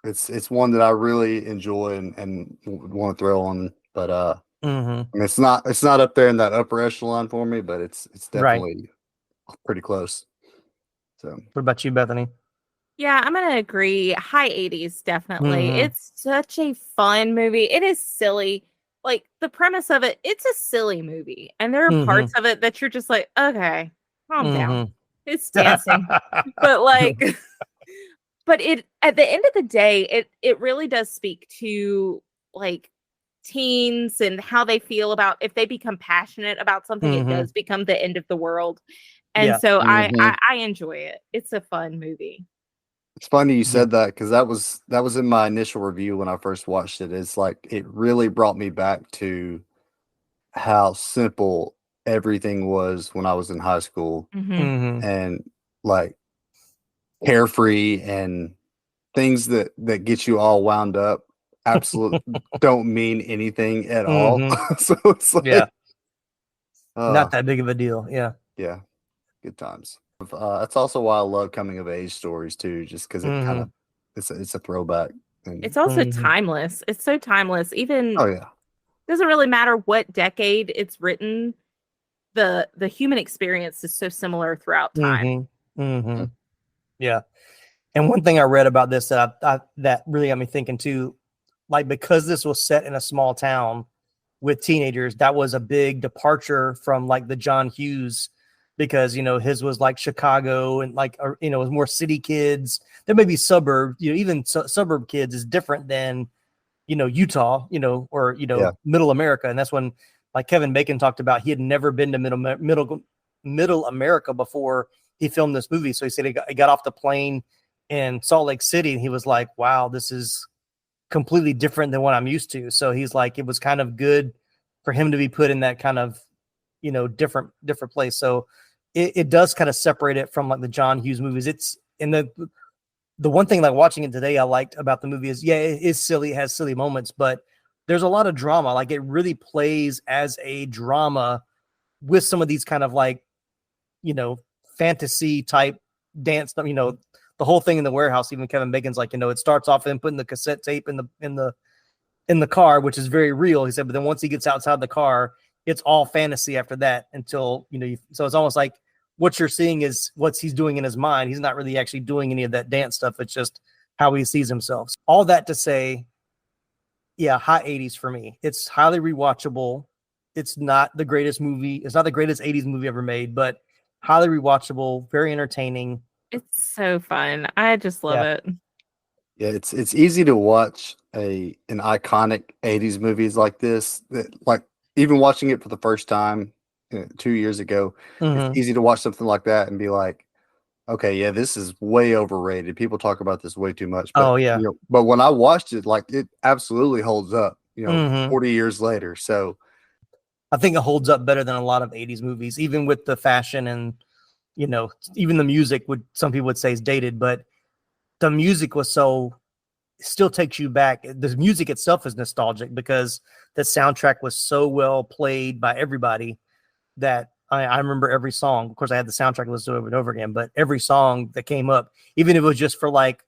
It's one that I really enjoy and want to throw on, but it's not up there in that upper echelon for me, but it's definitely pretty close. So what about you, Bethany? Yeah, I'm gonna agree. High 80s, definitely. It's such a fun movie. It is silly. Like the premise of it, it's a silly movie, and there are parts of it that you're just like, okay, calm down. It's dancing. But like, but it, at the end of the day, it really does speak to like teens and how they feel about, if they become passionate about something, it does become the end of the world. And so I enjoy it. It's a fun movie. It's funny you said that, because that was in my initial review when I first watched it. It's like it really brought me back to how simple everything was when I was in high school, and like carefree, and things that get you all wound up absolutely don't mean anything at all. So it's like, not that big of a deal. Yeah. Good times. That's also why I love coming of age stories too, just because it kind of it's a throwback. And, it's also timeless. It's so timeless. Even doesn't really matter what decade it's written. The human experience is so similar throughout time. Yeah. And one thing I read about this that really got me thinking too, like, because this was set in a small town with teenagers, that was a big departure from like the John Hughes, because, you know, his was like Chicago and like, you know, it was more city kids. There may be suburb, you know, even suburb kids is different than, you know, Utah, you know, or, you know, middle America. And that's when, like Kevin Bacon talked about, he had never been to middle America before he filmed this movie. So he said he got off the plane in Salt Lake City and he was like, wow, this is completely different than what I'm used to. So he's like, it was kind of good for him to be put in that kind of, you know, different place. So it does kind of separate it from like the John Hughes movies. It's in the one thing like watching it today I liked about the movie is, it is silly, it has silly moments, but there's a lot of drama. Like it really plays as a drama with some of these kind of like, you know, fantasy type dance, you know, the whole thing in the warehouse. Even Kevin Bacon's like, you know, it starts off in putting the cassette tape in the car, which is very real. He said, but then once he gets outside the car, it's all fantasy after that until, you know, so it's almost like what you're seeing is what he's doing in his mind. He's not really actually doing any of that dance stuff. It's just how he sees himself. All that to say, high 80s for me. It's highly rewatchable. It's not the greatest movie. It's not the greatest 80s movie ever made, but highly rewatchable, very entertaining. It's so fun. I just love it. Yeah, it's easy to watch an iconic 80s movies like this. That, like, even watching it for the first time 2 years ago, it's easy to watch something like that and be like, okay, yeah, this is way overrated. People talk about this way too much. But, you know, but when I watched it, like, it absolutely holds up, you know, 40 years later. So I think it holds up better than a lot of 80s movies, even with the fashion and, you know, even the music some people would say is dated, but the music was still takes you back. The music itself is nostalgic because the soundtrack was so well played by everybody that I remember every song. Of course, I had the soundtrack listed over and over again, but every song that came up, even if it was just for like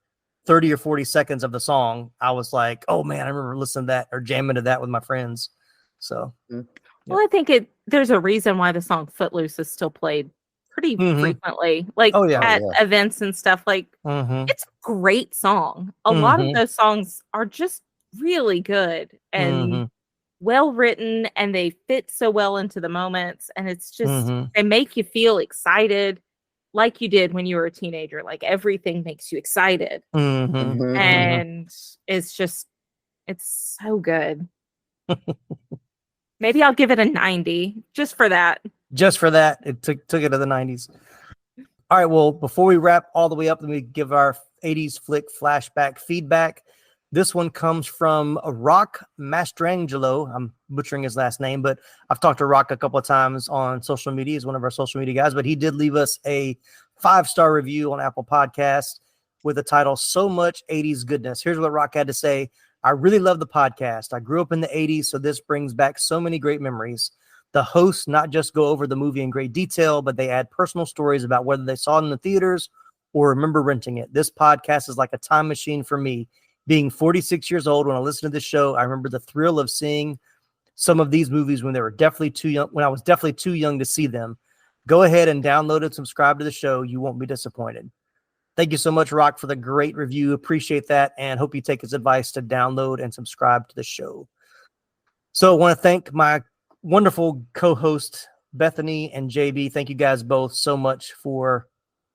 30 or 40 seconds of the song, I was like, oh man, I remember listening to that or jamming to that with my friends. So, well, I think there's a reason why the song Footloose is still played pretty frequently, like at events and stuff. Like it's a great song. A lot of those songs are just really good and well written, and they fit so well into the moments, and it's just they make you feel excited like you did when you were a teenager. Like everything makes you excited. And it's so good. Maybe I'll give it a 90 just for that. It took it to the 90s. All right, well, before we wrap all the way up, let me give our 80s flick flashback feedback. This one comes from Rock Mastrangelo. I'm butchering his last name, but I've talked to Rock a couple of times on social media. He's one of our social media guys, but he did leave us a 5-star review on Apple Podcasts with the title, So Much 80s Goodness. Here's what Rock had to say. I really love the podcast. I grew up in the 80s, so this brings back so many great memories. The hosts not just go over the movie in great detail, but they add personal stories about whether they saw it in the theaters or remember renting it. This podcast is like a time machine for me. Being 46 years old, when I listen to this show, I remember the thrill of seeing some of these movies when they were definitely too young, when I was definitely too young to see them. Go ahead and download and subscribe to the show. You won't be disappointed. Thank you so much, Rock, for the great review. Appreciate that, and hope you take his advice to download and subscribe to the show. So I want to thank my wonderful co-host, Bethany, and JB. Thank you guys both so much for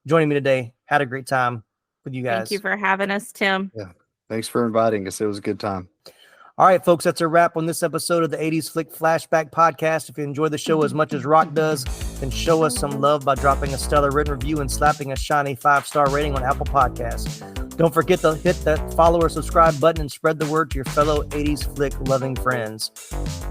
joining me today. Had a great time with you guys. Thank you for having us, Tim. Yeah. Thanks for inviting us. It was a good time. All right, folks, that's a wrap on this episode of the 80s Flick Flashback Podcast. If you enjoy the show as much as Rock does, then show us some love by dropping a stellar written review and slapping a shiny 5-star rating on Apple Podcasts. Don't forget to hit that follow or subscribe button and spread the word to your fellow 80s Flick loving friends.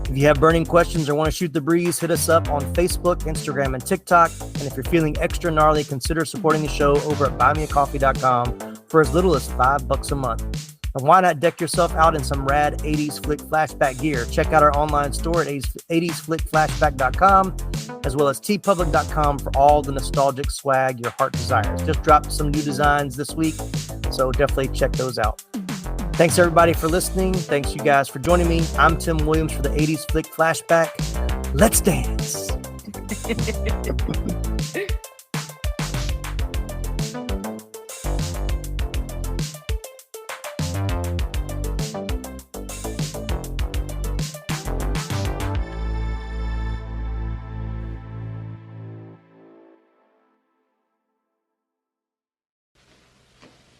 If you have burning questions or want to shoot the breeze, hit us up on Facebook, Instagram, and TikTok. And if you're feeling extra gnarly, consider supporting the show over at buymeacoffee.com for as little as $5 a month. And why not deck yourself out in some rad 80s Flick Flashback gear? Check out our online store at 80sflickflashback.com, as well as tpublic.com for all the nostalgic swag your heart desires. Just dropped some new designs this week, so definitely check those out. Thanks, everybody, for listening. Thanks, you guys, for joining me. I'm Tim Williams for the 80s Flick Flashback. Let's dance.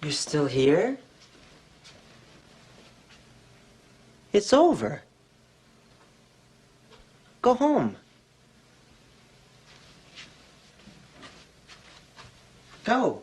You're still here? It's over. Go home. Go.